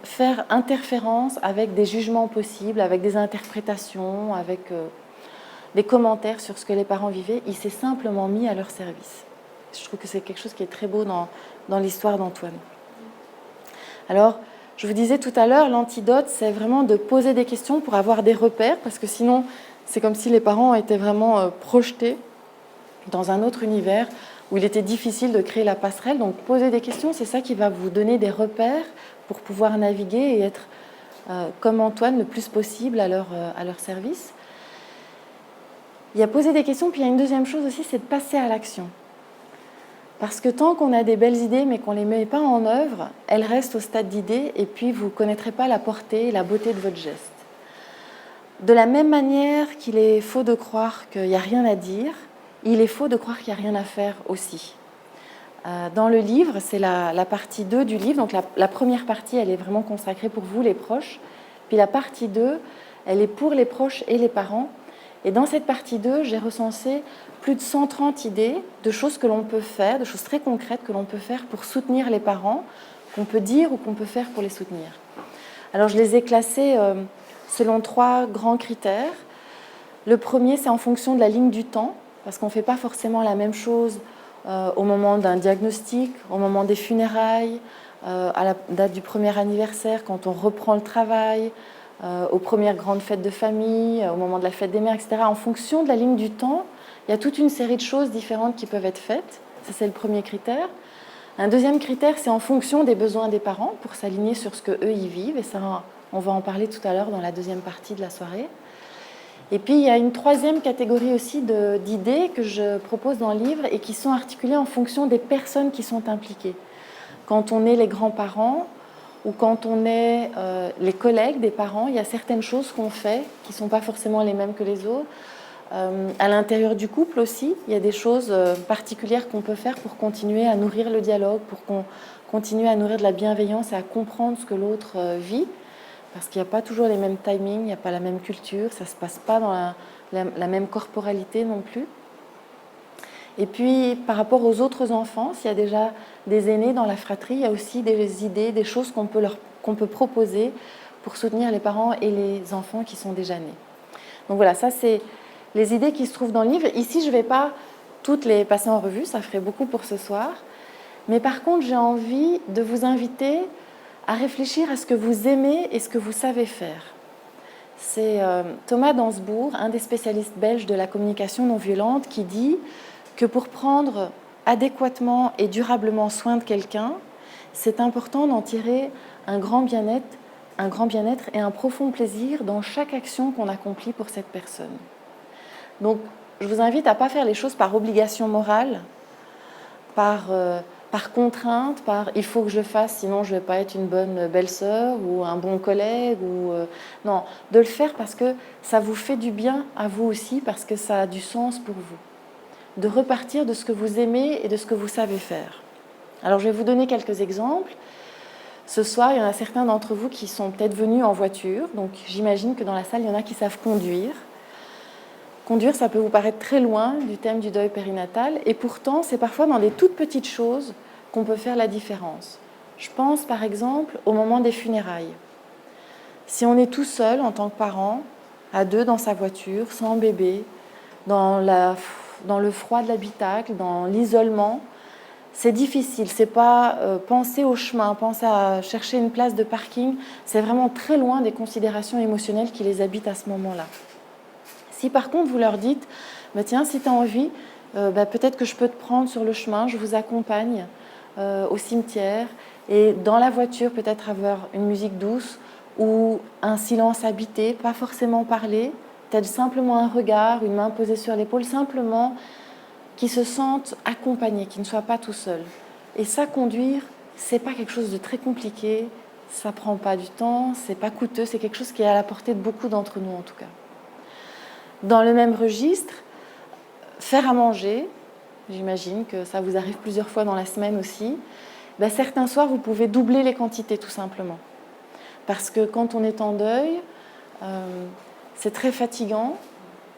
faire interférence avec des jugements possibles, avec des interprétations, avec des commentaires sur ce que les parents vivaient. Il s'est simplement mis à leur service. Je trouve que c'est quelque chose qui est très beau dans l'histoire d'Antoine. Alors, je vous disais tout à l'heure, l'antidote, c'est vraiment de poser des questions pour avoir des repères, parce que sinon, c'est comme si les parents étaient vraiment projetés dans un autre univers où il était difficile de créer la passerelle. Donc, poser des questions, c'est ça qui va vous donner des repères pour pouvoir naviguer et être comme Antoine, le plus possible à leur service. Il y a poser des questions, puis il y a une deuxième chose aussi, c'est de passer à l'action. Parce que tant qu'on a des belles idées, mais qu'on ne les met pas en œuvre, elles restent au stade d'idées, et puis vous ne connaîtrez pas la portée et la beauté de votre geste. De la même manière qu'il est faux de croire qu'il n'y a rien à dire, il est faux de croire qu'il n'y a rien à faire aussi. Dans le livre, c'est la partie 2 du livre, donc la première partie, elle est vraiment consacrée pour vous, les proches, puis la partie 2, elle est pour les proches et les parents. Et dans cette partie 2, j'ai recensé plus de 130 idées de choses que l'on peut faire, de choses très concrètes que l'on peut faire pour soutenir les parents, qu'on peut dire ou qu'on peut faire pour les soutenir. Alors je les ai classées selon 3 grands critères. Le premier, c'est en fonction de la ligne du temps, parce qu'on ne fait pas forcément la même chose au moment d'un diagnostic, au moment des funérailles, à la date du premier anniversaire, quand on reprend le travail, aux premières grandes fêtes de famille, au moment de la fête des mères, etc. En fonction de la ligne du temps, il y a toute une série de choses différentes qui peuvent être faites. Ça, c'est le premier critère. Un deuxième critère, c'est en fonction des besoins des parents, pour s'aligner sur ce qu'eux y vivent. Et ça, on va en parler tout à l'heure dans la deuxième partie de la soirée. Et puis, il y a une troisième catégorie aussi d'idées que je propose dans le livre et qui sont articulées en fonction des personnes qui sont impliquées. Quand on est les grands-parents ou quand on est les collègues des parents, il y a certaines choses qu'on fait qui ne sont pas forcément les mêmes que les autres. À l'intérieur du couple aussi, il y a des choses particulières qu'on peut faire pour continuer à nourrir le dialogue, pour qu'on continue à nourrir de la bienveillance et à comprendre ce que l'autre vit. Parce qu'il n'y a pas toujours les mêmes timings, il n'y a pas la même culture, ça ne se passe pas dans la même corporalité non plus. Et puis, par rapport aux autres enfants, s'il y a déjà des aînés dans la fratrie, il y a aussi des idées, des choses qu'on peut proposer pour soutenir les parents et les enfants qui sont déjà nés. Donc voilà, ça c'est les idées qui se trouvent dans le livre. Ici, je ne vais pas toutes les passer en revue, ça ferait beaucoup pour ce soir. Mais par contre, j'ai envie de vous inviter à réfléchir à ce que vous aimez et ce que vous savez faire. C'est Thomas Dansbourg, un des spécialistes belges de la communication non violente, qui dit que pour prendre adéquatement et durablement soin de quelqu'un, c'est important d'en tirer un grand bien-être et un profond plaisir dans chaque action qu'on accomplit pour cette personne. Donc, je vous invite à ne pas faire les choses par obligation morale, par contrainte, par il faut que je le fasse, sinon je ne vais pas être une bonne belle-sœur ou un bon collègue. Non, de le faire parce que ça vous fait du bien à vous aussi, parce que ça a du sens pour vous. De repartir de ce que vous aimez et de ce que vous savez faire. Alors, je vais vous donner quelques exemples. Ce soir, il y en a certains d'entre vous qui sont peut-être venus en voiture, donc j'imagine que dans la salle, il y en a qui savent conduire. Conduire, ça peut vous paraître très loin du thème du deuil périnatal, et pourtant, c'est parfois dans des toutes petites choses qu'on peut faire la différence. Je pense par exemple au moment des funérailles. Si on est tout seul en tant que parent, à 2 dans sa voiture, sans bébé, dans le froid de l'habitacle, dans l'isolement, c'est difficile. C'est pas penser au chemin, penser à chercher une place de parking, c'est vraiment très loin des considérations émotionnelles qui les habitent à ce moment-là. Si par contre vous leur dites, tiens, si tu as envie, peut-être que je peux te prendre sur le chemin, je vous accompagne au cimetière, et dans la voiture peut-être avoir une musique douce ou un silence habité, pas forcément parler, peut-être simplement un regard, une main posée sur l'épaule, simplement qu'ils se sentent accompagnés, qu'ils ne soient pas tout seuls. Et ça, conduire, c'est pas quelque chose de très compliqué, ça prend pas du temps, c'est pas coûteux, c'est quelque chose qui est à la portée de beaucoup d'entre nous en tout cas. Dans le même registre, faire à manger, j'imagine que ça vous arrive plusieurs fois dans la semaine aussi, certains soirs, vous pouvez doubler les quantités tout simplement. Parce que quand on est en deuil, c'est très fatigant,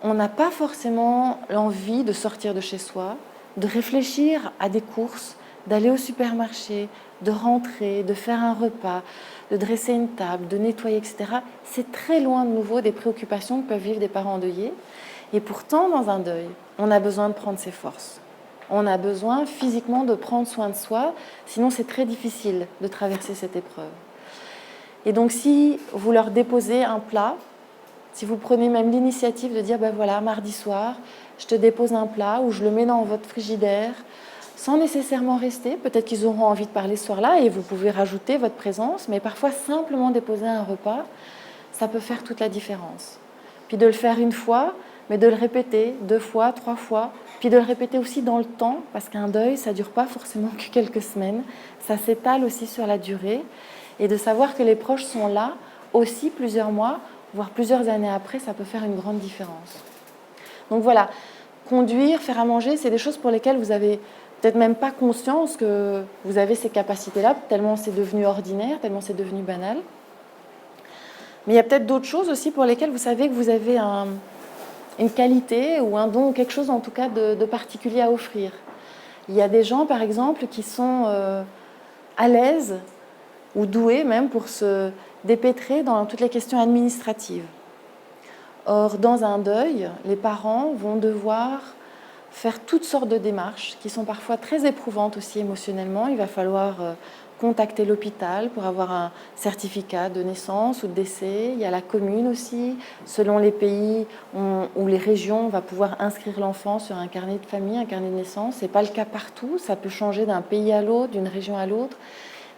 on n'a pas forcément l'envie de sortir de chez soi, de réfléchir à des courses, d'aller au supermarché, de rentrer, de faire un repas, de dresser une table, de nettoyer, etc. C'est très loin de nouveau des préoccupations que peuvent vivre des parents endeuillés. Et pourtant, dans un deuil, on a besoin de prendre ses forces. On a besoin physiquement de prendre soin de soi, sinon c'est très difficile de traverser cette épreuve. Et donc si vous leur déposez un plat, si vous prenez même l'initiative de dire, voilà, mardi soir, je te dépose un plat ou je le mets dans votre frigidaire, sans nécessairement rester. Peut-être qu'ils auront envie de parler ce soir-là et vous pouvez rajouter votre présence, mais parfois simplement déposer un repas, ça peut faire toute la différence. Puis de le faire une fois, mais de le répéter 2 fois, 3 fois, puis de le répéter aussi dans le temps, parce qu'un deuil, ça ne dure pas forcément que quelques semaines, ça s'étale aussi sur la durée, et de savoir que les proches sont là aussi plusieurs mois, voire plusieurs années après, ça peut faire une grande différence. Donc voilà, conduire, faire à manger, c'est des choses pour lesquelles vous avez peut-être même pas conscience que vous avez ces capacités-là, tellement c'est devenu ordinaire, tellement c'est devenu banal. Mais il y a peut-être d'autres choses aussi pour lesquelles vous savez que vous avez une qualité ou un don, ou quelque chose en tout cas de particulier à offrir. Il y a des gens, par exemple, qui sont à l'aise ou doués même pour se dépêtrer dans toutes les questions administratives. Or, dans un deuil, les parents vont devoir faire toutes sortes de démarches qui sont parfois très éprouvantes aussi émotionnellement. Il va falloir contacter l'hôpital pour avoir un certificat de naissance ou de décès. Il y a la commune aussi. Selon les pays ou les régions, on va pouvoir inscrire l'enfant sur un carnet de famille, un carnet de naissance. Ce n'est pas le cas partout. Ça peut changer d'un pays à l'autre, d'une région à l'autre.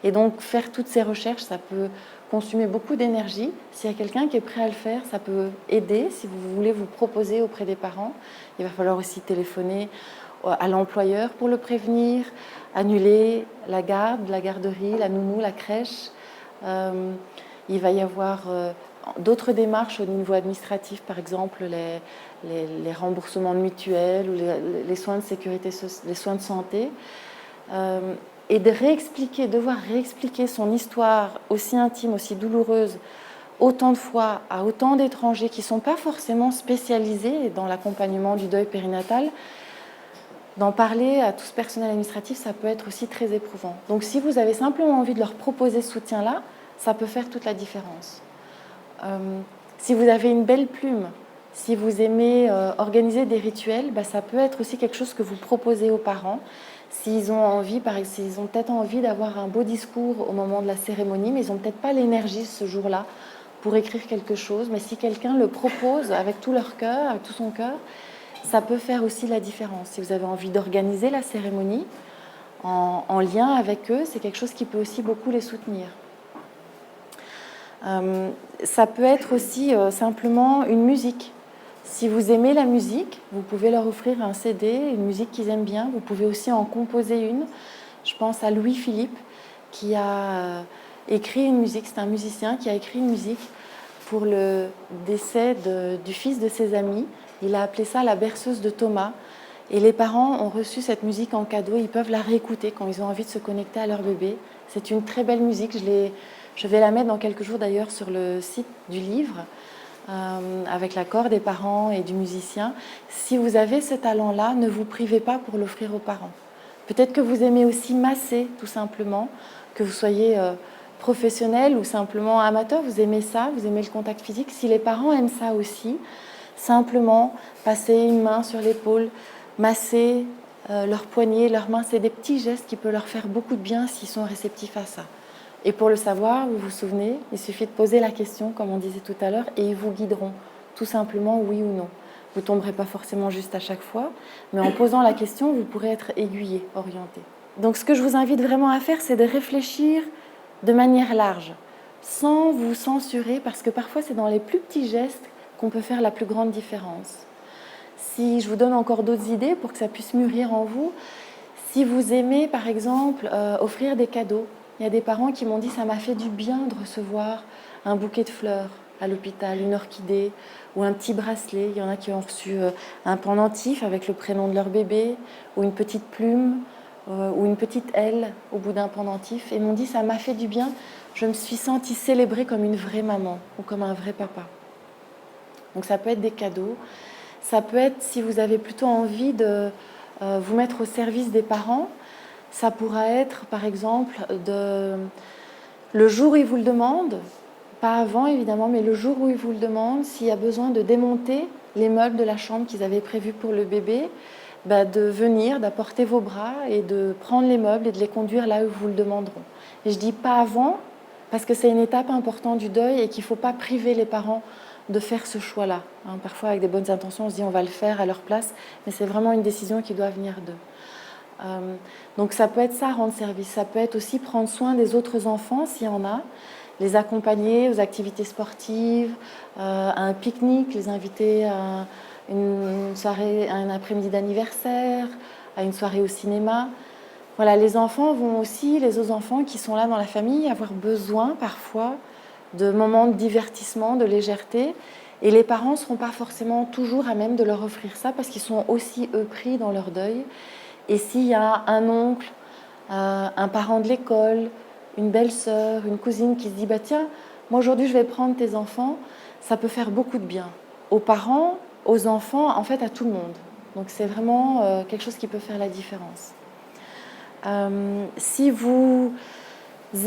Et donc, faire toutes ces recherches, ça peut consumer beaucoup d'énergie. S'il y a quelqu'un qui est prêt à le faire, ça peut aider. Si vous voulez vous proposer auprès des parents, il va falloir aussi téléphoner à l'employeur pour le prévenir, annuler la garde, la garderie, la nounou, la crèche. Il va y avoir d'autres démarches au niveau administratif, par exemple les remboursements de mutuelles ou les soins de sécurité, les soins de santé. Et de devoir réexpliquer son histoire aussi intime, aussi douloureuse, autant de fois à autant d'étrangers qui ne sont pas forcément spécialisés dans l'accompagnement du deuil périnatal, d'en parler à tout ce personnel administratif, ça peut être aussi très éprouvant. Donc si vous avez simplement envie de leur proposer ce soutien-là, ça peut faire toute la différence. Si vous avez une belle plume, si vous aimez organiser des rituels, ça peut être aussi quelque chose que vous proposez aux parents. S'ils ont envie, s'ils ont peut-être envie d'avoir un beau discours au moment de la cérémonie, mais ils n'ont peut-être pas l'énergie ce jour-là pour écrire quelque chose. Mais si quelqu'un le propose avec tout leur cœur, avec tout son cœur, ça peut faire aussi la différence. Si vous avez envie d'organiser la cérémonie en lien avec eux, c'est quelque chose qui peut aussi beaucoup les soutenir. Ça peut être aussi simplement une musique. Si vous aimez la musique, vous pouvez leur offrir un CD, une musique qu'ils aiment bien. Vous pouvez aussi en composer une. Je pense à Louis-Philippe qui a écrit une musique. C'est un musicien qui a écrit une musique pour le décès du fils de ses amis. Il a appelé ça la berceuse de Thomas. Et les parents ont reçu cette musique en cadeau. Ils peuvent la réécouter quand ils ont envie de se connecter à leur bébé. C'est une très belle musique. Je vais la mettre dans quelques jours d'ailleurs sur le site du livre. Avec l'accord des parents et du musicien. Si vous avez ce talent-là, ne vous privez pas pour l'offrir aux parents. Peut-être que vous aimez aussi masser, tout simplement, que vous soyez professionnel ou simplement amateur, vous aimez ça, vous aimez le contact physique. Si les parents aiment ça aussi, simplement passer une main sur l'épaule, masser leurs poignets, leurs mains, c'est des petits gestes qui peuvent leur faire beaucoup de bien s'ils sont réceptifs à ça. Et pour le savoir, vous vous souvenez, il suffit de poser la question, comme on disait tout à l'heure, et ils vous guideront, tout simplement oui ou non. Vous ne tomberez pas forcément juste à chaque fois, mais en posant la question, vous pourrez être aiguillé, orienté. Donc ce que je vous invite vraiment à faire, c'est de réfléchir de manière large, sans vous censurer, parce que parfois c'est dans les plus petits gestes qu'on peut faire la plus grande différence. Si je vous donne encore d'autres idées pour que ça puisse mûrir en vous, si vous aimez par exemple offrir des cadeaux, il y a des parents qui m'ont dit « ça m'a fait du bien de recevoir un bouquet de fleurs à l'hôpital, une orchidée ou un petit bracelet ». Il y en a qui ont reçu un pendentif avec le prénom de leur bébé ou une petite plume ou une petite aile au bout d'un pendentif. Et m'ont dit « ça m'a fait du bien, je me suis sentie célébrée comme une vraie maman ou comme un vrai papa ». Donc ça peut être des cadeaux. Ça peut être, si vous avez plutôt envie de vous mettre au service des parents, ça pourra être, par exemple, le jour où ils vous le demandent, pas avant évidemment, mais le jour où ils vous le demandent, s'il y a besoin de démonter les meubles de la chambre qu'ils avaient prévus pour le bébé, de venir, d'apporter vos bras et de prendre les meubles et de les conduire là où ils vous le demanderont. Et je dis pas avant, parce que c'est une étape importante du deuil et qu'il ne faut pas priver les parents de faire ce choix-là. Parfois, avec des bonnes intentions, on se dit on va le faire à leur place, mais c'est vraiment une décision qui doit venir d'eux. Donc ça peut être ça, rendre service. Ça peut être aussi prendre soin des autres enfants, s'il y en a, les accompagner aux activités sportives, à un pique-nique, les inviter à une soirée, à un après-midi d'anniversaire, à une soirée au cinéma. Voilà, les enfants vont aussi, les autres enfants qui sont là dans la famille, avoir besoin parfois de moments de divertissement, de légèreté. Et les parents ne seront pas forcément toujours à même de leur offrir ça parce qu'ils sont aussi, eux, pris dans leur deuil. Et s'il y a un oncle, un parent de l'école, une belle-sœur, une cousine qui se dit « bah tiens, moi aujourd'hui je vais prendre tes enfants », ça peut faire beaucoup de bien. Aux parents, aux enfants, en fait à tout le monde. Donc c'est vraiment quelque chose qui peut faire la différence. Si vous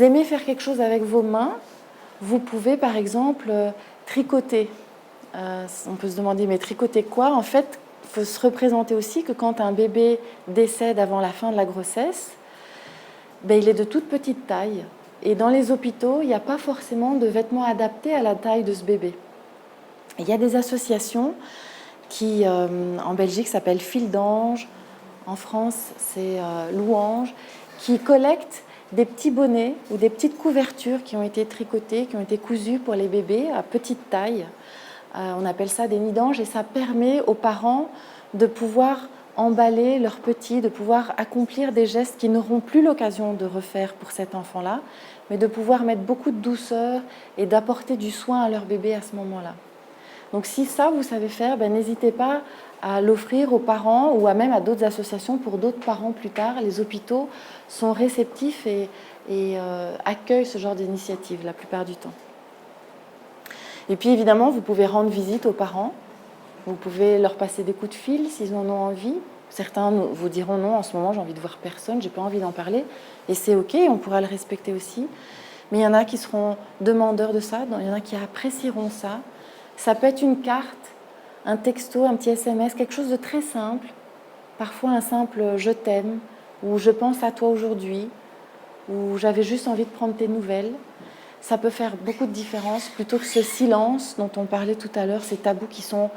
aimez faire quelque chose avec vos mains, vous pouvez par exemple tricoter. On peut se demander, mais tricoter quoi? En fait, il faut se représenter aussi que quand un bébé décède avant la fin de la grossesse, ben, il est de toute petite taille. Et dans les hôpitaux, il n'y a pas forcément de vêtements adaptés à la taille de ce bébé. Il y a des associations qui, en Belgique, s'appellent Fil d'Ange. En France, c'est Louange, qui collectent des petits bonnets ou des petites couvertures qui ont été tricotées, qui ont été cousues pour les bébés à petite taille. On appelle ça des nids d'ange et ça permet aux parents de pouvoir emballer leurs petits, de pouvoir accomplir des gestes qu'ils n'auront plus l'occasion de refaire pour cet enfant-là, mais de pouvoir mettre beaucoup de douceur et d'apporter du soin à leur bébé à ce moment-là. Donc si ça, vous savez faire, ben, n'hésitez pas à l'offrir aux parents ou à même à d'autres associations pour d'autres parents plus tard. Les hôpitaux sont réceptifs et accueillent ce genre d'initiative la plupart du temps. Et puis évidemment, vous pouvez rendre visite aux parents. Vous pouvez leur passer des coups de fil s'ils en ont envie. Certains vous diront non, en ce moment j'ai envie de voir personne, j'ai pas envie d'en parler. Et c'est ok, on pourra le respecter aussi. Mais il y en a qui seront demandeurs de ça, il y en a qui apprécieront ça. Ça peut être une carte, un texto, un petit SMS, quelque chose de très simple. Parfois un simple « je t'aime » ou « je pense à toi aujourd'hui » ou « j'avais juste envie de prendre tes nouvelles ». Ça peut faire beaucoup de différence plutôt que ce silence dont on parlait tout à l'heure, ces tabous qui sont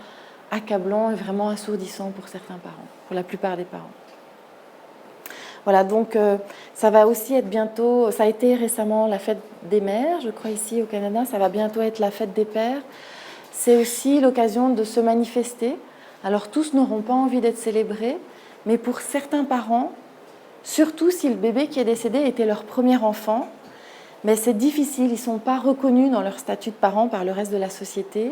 accablants et vraiment assourdissants pour certains parents, pour la plupart des parents. Voilà, donc ça va aussi être bientôt, ça a été récemment la fête des mères, je crois ici au Canada, ça va bientôt être la fête des pères. C'est aussi l'occasion de se manifester. Alors tous n'auront pas envie d'être célébrés, mais pour certains parents, surtout si le bébé qui est décédé était leur premier enfant, mais c'est difficile, ils ne sont pas reconnus dans leur statut de parents par le reste de la société.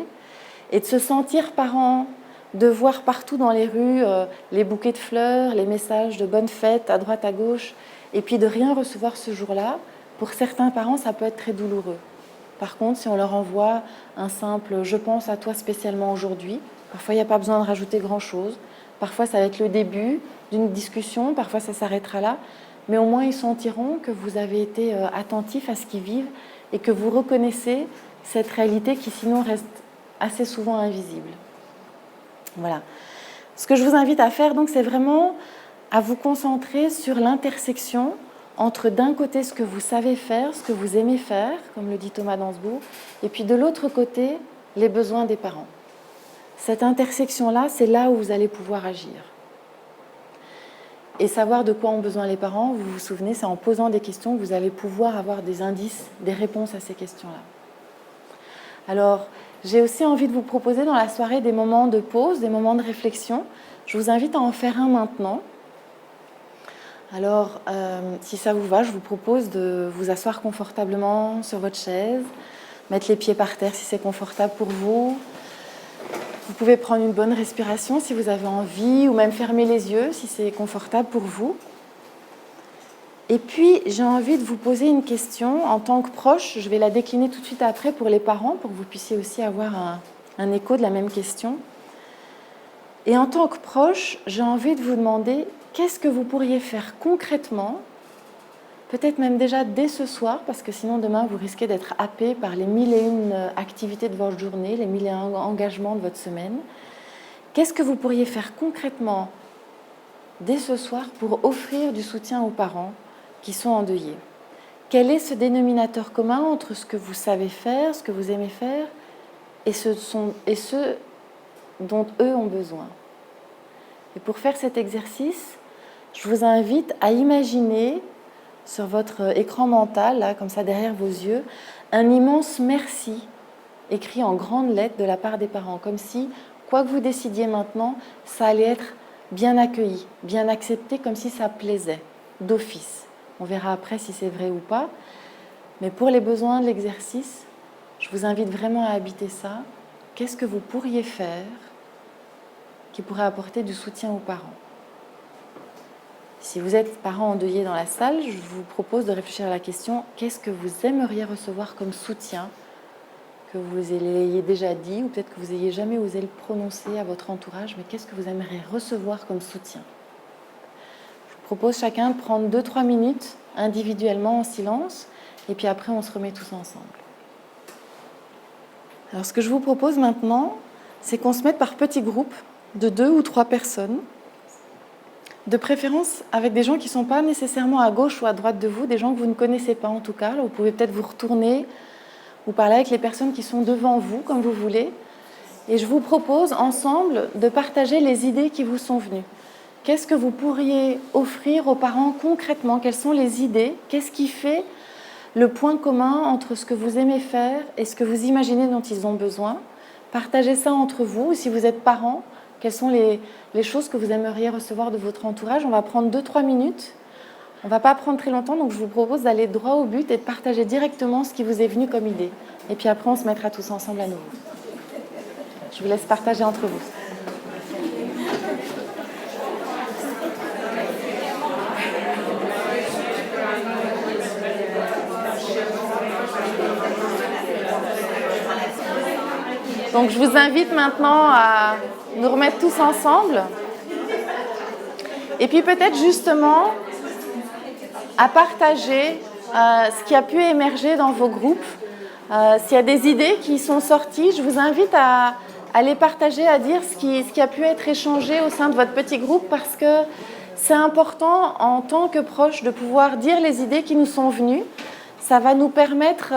Et de se sentir parent, de voir partout dans les rues les bouquets de fleurs, les messages de bonne fête à droite à gauche, et puis de rien recevoir ce jour-là, pour certains parents, ça peut être très douloureux. Par contre, si on leur envoie un simple « je pense à toi spécialement aujourd'hui », parfois il n'y a pas besoin de rajouter grand-chose, parfois ça va être le début d'une discussion, parfois ça s'arrêtera là, mais au moins ils sentiront que vous avez été attentif à ce qu'ils vivent et que vous reconnaissez cette réalité qui sinon reste assez souvent invisible. Voilà. Ce que je vous invite à faire, donc, c'est vraiment à vous concentrer sur l'intersection entre d'un côté ce que vous savez faire, ce que vous aimez faire, comme le dit Thomas Dansbourg, et puis de l'autre côté, les besoins des parents. Cette intersection-là, c'est là où vous allez pouvoir agir. Et savoir de quoi ont besoin les parents, vous vous souvenez, c'est en posant des questions que vous allez pouvoir avoir des indices, des réponses à ces questions-là. Alors, j'ai aussi envie de vous proposer dans la soirée des moments de pause, des moments de réflexion. Je vous invite à en faire un maintenant. Alors, si ça vous va, je vous propose de vous asseoir confortablement sur votre chaise, mettre les pieds par terre si c'est confortable pour vous. Vous pouvez prendre une bonne respiration si vous avez envie, ou même fermer les yeux si c'est confortable pour vous. Et puis, j'ai envie de vous poser une question en tant que proche. Je vais la décliner tout de suite après pour les parents, pour que vous puissiez aussi avoir un écho de la même question. Et en tant que proche, j'ai envie de vous demander qu'est-ce que vous pourriez faire concrètement, peut-être même déjà dès ce soir, parce que sinon demain vous risquez d'être happé par les 1001 activités de votre journée, les 1001 engagements de votre semaine. Qu'est-ce que vous pourriez faire concrètement dès ce soir pour offrir du soutien aux parents qui sont endeuillés? Quel est ce dénominateur commun entre ce que vous savez faire, ce que vous aimez faire, et ce dont eux ont besoin? Et pour faire cet exercice, je vous invite à imaginer sur votre écran mental, là, comme ça derrière vos yeux, un immense merci écrit en grandes lettres de la part des parents, comme si, quoi que vous décidiez maintenant, ça allait être bien accueilli, bien accepté, comme si ça plaisait, d'office. On verra après si c'est vrai ou pas. Mais pour les besoins de l'exercice, je vous invite vraiment à habiter ça. Qu'est-ce que vous pourriez faire qui pourrait apporter du soutien aux parents ? Si vous êtes parent endeuillé dans la salle, je vous propose de réfléchir à la question « Qu'est-ce que vous aimeriez recevoir comme soutien ?» que vous l'ayez déjà dit ou peut-être que vous n'ayez jamais osé le prononcer à votre entourage, mais qu'est-ce que vous aimeriez recevoir comme soutien ? Je vous propose chacun de prendre 2-3 minutes individuellement en silence et puis après on se remet tous ensemble. Alors ce que je vous propose maintenant, c'est qu'on se mette par petits groupes de 2 ou 3 personnes, de préférence avec des gens qui ne sont pas nécessairement à gauche ou à droite de vous, des gens que vous ne connaissez pas en tout cas. Là, vous pouvez peut-être vous retourner ou parler avec les personnes qui sont devant vous, comme vous voulez. Et je vous propose ensemble de partager les idées qui vous sont venues. Qu'est-ce que vous pourriez offrir aux parents concrètement ? Quelles sont les idées ? Qu'est-ce qui fait le point commun entre ce que vous aimez faire et ce que vous imaginez dont ils ont besoin ? Partagez ça entre vous. Si vous êtes parents, quelles sont les choses que vous aimeriez recevoir de votre entourage ? On va prendre 2-3 minutes. On ne va pas prendre très longtemps, donc je vous propose d'aller droit au but et de partager directement ce qui vous est venu comme idée. Et puis après, on se mettra tous ensemble à nouveau. Je vous laisse partager entre vous. Donc je vous invite maintenant à nous remettre tous ensemble. Et puis peut-être justement à partager ce qui a pu émerger dans vos groupes. S'il y a des idées qui sont sorties, je vous invite à les partager, à dire ce qui a pu être échangé au sein de votre petit groupe parce que c'est important en tant que proche de pouvoir dire les idées qui nous sont venues. Ça va nous permettre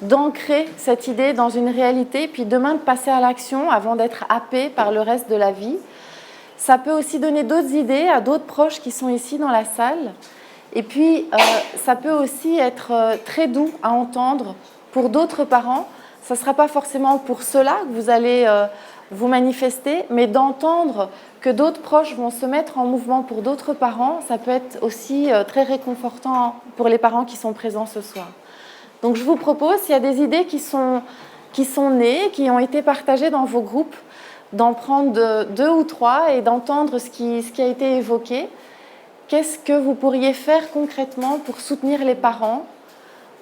d'ancrer cette idée dans une réalité, puis demain de passer à l'action avant d'être happé par le reste de la vie. Ça peut aussi donner d'autres idées à d'autres proches qui sont ici dans la salle. Et puis, ça peut aussi être très doux à entendre pour d'autres parents. Ça ne sera pas forcément pour ceux-là que vous allez vous manifester, mais d'entendre que d'autres proches vont se mettre en mouvement pour d'autres parents, ça peut être aussi très réconfortant pour les parents qui sont présents ce soir. Donc je vous propose, s'il y a des idées qui sont nées, qui ont été partagées dans vos groupes, d'en prendre 2 ou 3 et d'entendre ce qui a été évoqué. Qu'est-ce que vous pourriez faire concrètement pour soutenir les parents ?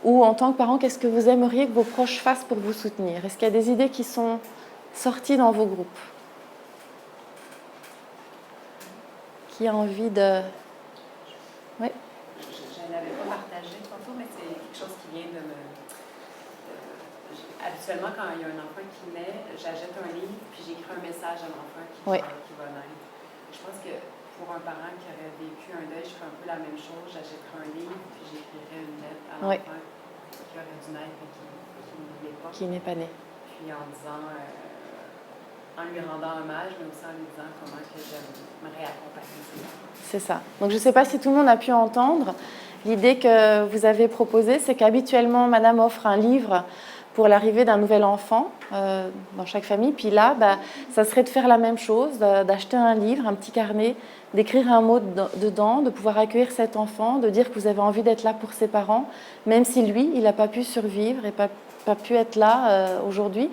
Ou en tant que parent, qu'est-ce que vous aimeriez que vos proches fassent pour vous soutenir ? Est-ce qu'il y a des idées qui sont sorties dans vos groupes ? Qui a envie de... Oui. Je ne l'avais pas partagé tantôt, mais c'est quelque chose qui vient de me... Habituellement, quand il y a un enfant qui naît, j'achète un livre, puis j'écris un message à l'enfant qui va naître. Je pense que pour un parent qui aurait vécu un deuil, je ferais un peu la même chose. J'achèterais un livre, puis j'écrirais une lettre à l'enfant qui aurait dû naître et qui ne l'est pas. Qui n'est pas né. Puis en disant... en lui rendant hommage, mais aussi en lui disant comment que j'aimerais accompagner ses enfants. C'est ça. Donc je ne sais pas si tout le monde a pu entendre. L'idée que vous avez proposée, c'est qu'habituellement, Madame offre un livre pour l'arrivée d'un nouvel enfant dans chaque famille. Puis là, ça serait de faire la même chose, d'acheter un livre, un petit carnet, d'écrire un mot dedans, de pouvoir accueillir cet enfant, de dire que vous avez envie d'être là pour ses parents, même si lui, il n'a pas pu survivre et pas pu être là aujourd'hui.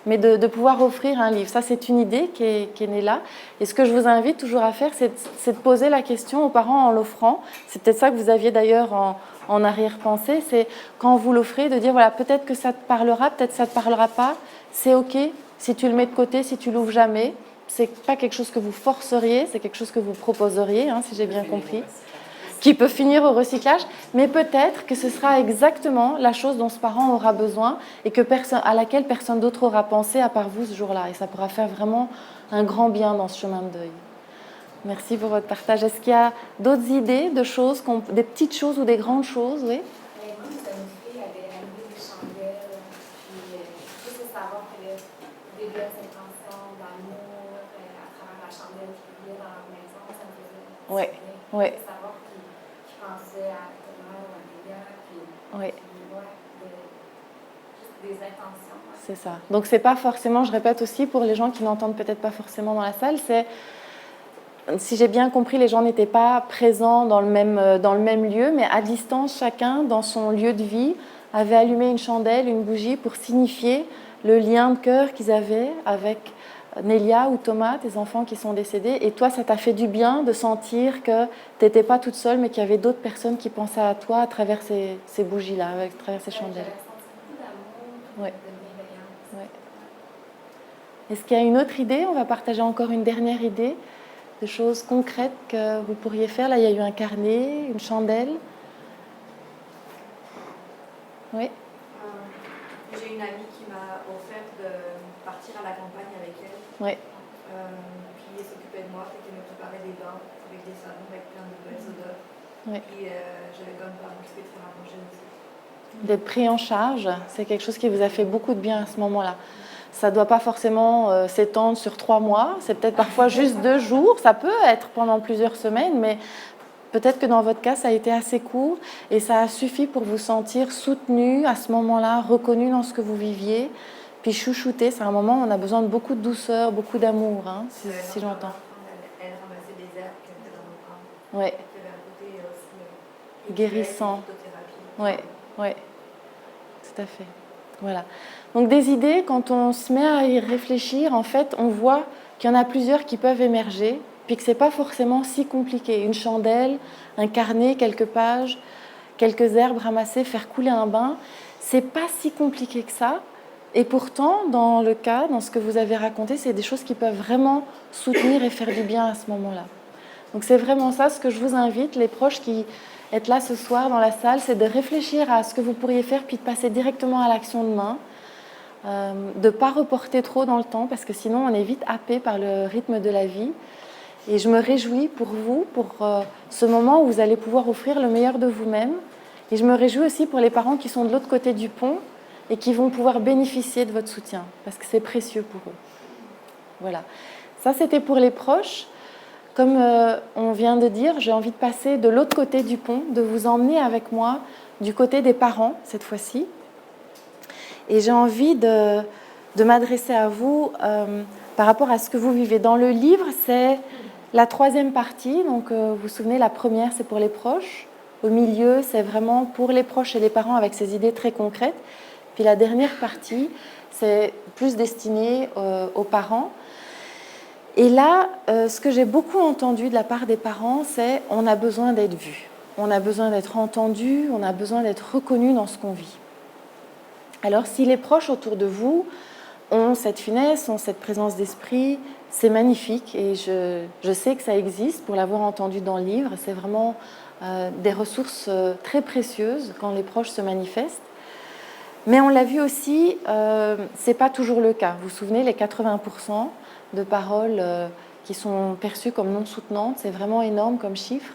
Mais de pouvoir offrir un livre. Ça, c'est une idée qui est née là. Et ce que je vous invite toujours à faire, c'est de poser la question aux parents en l'offrant. C'est peut-être ça que vous aviez d'ailleurs en arrière-pensée. C'est quand vous l'offrez, de dire, voilà, peut-être que ça te parlera, peut-être que ça ne te parlera pas. C'est OK si tu le mets de côté, si tu l'ouvres jamais. Ce n'est pas quelque chose que vous forceriez, c'est quelque chose que vous proposeriez, si j'ai bien compris. Qui peut finir au recyclage, mais peut-être que ce sera exactement la chose dont ce parent aura besoin et à laquelle personne d'autre aura pensé à part vous ce jour-là. Et ça pourra faire vraiment un grand bien dans ce chemin de deuil. Merci pour votre partage. Est-ce qu'il y a d'autres idées de choses, des petites choses ou des grandes choses? Oui. Moi, ça me fait avait allumer des chandelles, puis tout ce savoir que des belles intentions d'amour à travers la chandelle qui brillait dans leur maison, ça me faisait. Oui. Oui. De savoir qui pensait à Thomas ou à Léa, puis Oui. juste des intentions. Ouais. C'est ça. Donc c'est pas forcément, je répète aussi pour les gens qui n'entendent peut-être pas forcément dans la salle, c'est si j'ai bien compris, les gens n'étaient pas présents dans le même lieu, mais à distance, chacun, dans son lieu de vie, avait allumé une chandelle, une bougie pour signifier le lien de cœur qu'ils avaient avec Nélia ou Thomas, tes enfants qui sont décédés. Et toi, ça t'a fait du bien de sentir que tu n'étais pas toute seule, mais qu'il y avait d'autres personnes qui pensaient à toi à travers ces bougies-là, à travers ces chandelles. J'avais senti beaucoup d'amour, Ouais. de bienveillance. Ouais. Est-ce qu'il y a une autre idée? On va partager encore une dernière idée de choses concrètes que vous pourriez faire. Là, il y a eu un carnet, une chandelle. Oui. J'ai une amie qui m'a offert de partir à la campagne avec elle. Oui. Puis elle s'occupait de moi, elle me préparait des bains avec des savons, avec plein de belles odeurs. Oui. Puis j'avais comme pas m'occuper de faire à manger aussi. D'être pris en charge, c'est quelque chose qui vous a fait beaucoup de bien à ce moment-là. Ça ne doit pas forcément s'étendre sur 3 mois, c'est peut-être parfois juste 2 jours, ça peut être pendant plusieurs semaines, mais peut-être que dans votre cas, ça a été assez court et ça a suffi pour vous sentir soutenu à ce moment-là, reconnu dans ce que vous viviez, puis chouchouté. C'est un moment où on a besoin de beaucoup de douceur, beaucoup d'amour, hein, si j'entends. Elle ramassait des herbes qu'elle était dans nos camps. Oui. Il y avait un côté aussi guérissant. Oui, phytothérapie. oui, tout à fait. Voilà. Donc des idées, quand on se met à y réfléchir, en fait, on voit qu'il y en a plusieurs qui peuvent émerger, puis que ce n'est pas forcément si compliqué. Une chandelle, un carnet, quelques pages, quelques herbes ramassées, faire couler un bain, c'est pas si compliqué que ça. Et pourtant, dans le cas, dans ce que vous avez raconté, c'est des choses qui peuvent vraiment soutenir et faire du bien à ce moment-là. Donc c'est vraiment ça ce que je vous invite, les proches qui êtes là ce soir dans la salle, c'est de réfléchir à ce que vous pourriez faire, puis de passer directement à l'action demain. De ne pas reporter trop dans le temps, parce que sinon on est vite happé par le rythme de la vie. Et je me réjouis pour vous, pour ce moment où vous allez pouvoir offrir le meilleur de vous-même. Et je me réjouis aussi pour les parents qui sont de l'autre côté du pont et qui vont pouvoir bénéficier de votre soutien, parce que c'est précieux pour eux. Voilà. Ça, c'était pour les proches. Comme on vient de dire, j'ai envie de passer de l'autre côté du pont, de vous emmener avec moi du côté des parents, cette fois-ci. Et j'ai envie de m'adresser à vous par rapport à ce que vous vivez. Dans le livre, c'est la 3e partie. Donc, vous vous souvenez, la première, c'est pour les proches. Au milieu, c'est vraiment pour les proches et les parents avec ces idées très concrètes. Puis la dernière partie, c'est plus destiné aux parents. Et là, ce que j'ai beaucoup entendu de la part des parents, c'est on a besoin d'être vu. On a besoin d'être entendu, on a besoin d'être reconnu dans ce qu'on vit. Alors, si les proches autour de vous ont cette finesse, ont cette présence d'esprit, c'est magnifique et je sais que ça existe pour l'avoir entendu dans le livre. C'est vraiment des ressources très précieuses quand les proches se manifestent. Mais on l'a vu aussi, ce n'est pas toujours le cas. Vous vous souvenez, les 80% de paroles qui sont perçues comme non soutenantes, c'est vraiment énorme comme chiffre.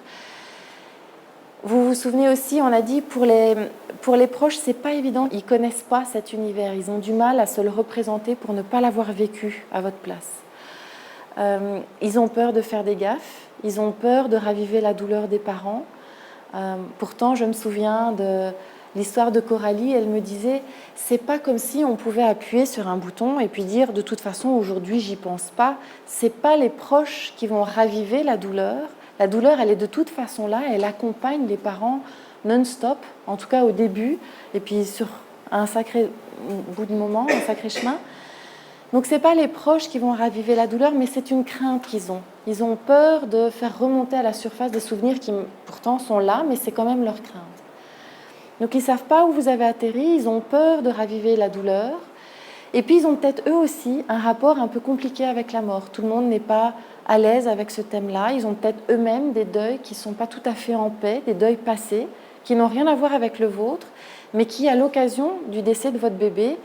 Vous vous souvenez aussi, on a dit, pour les proches, c'est pas évident. Ils connaissent pas cet univers. Ils ont du mal à se le représenter pour ne pas l'avoir vécu à votre place. Ils ont peur de faire des gaffes. Ils ont peur de raviver la douleur des parents. Pourtant, je me souviens de l'histoire de Coralie. Elle me disait, c'est pas comme si on pouvait appuyer sur un bouton et puis dire, de toute façon, aujourd'hui, j'y pense pas. C'est pas les proches qui vont raviver la douleur. La douleur, elle est de toute façon là, elle accompagne les parents non-stop, en tout cas au début, et puis sur un sacré bout de moment, un sacré chemin. Donc, ce n'est pas les proches qui vont raviver la douleur, mais c'est une crainte qu'ils ont. Ils ont peur de faire remonter à la surface des souvenirs qui pourtant sont là, mais c'est quand même leur crainte. Donc, ils ne savent pas où vous avez atterri, ils ont peur de raviver la douleur. Et puis, ils ont peut-être eux aussi un rapport un peu compliqué avec la mort. Tout le monde n'est pas à l'aise avec ce thème-là. Ils ont peut-être eux-mêmes des deuils qui ne sont pas tout à fait en paix, des deuils passés, qui n'ont rien à voir avec le vôtre, mais qui, à l'occasion du décès de votre bébé,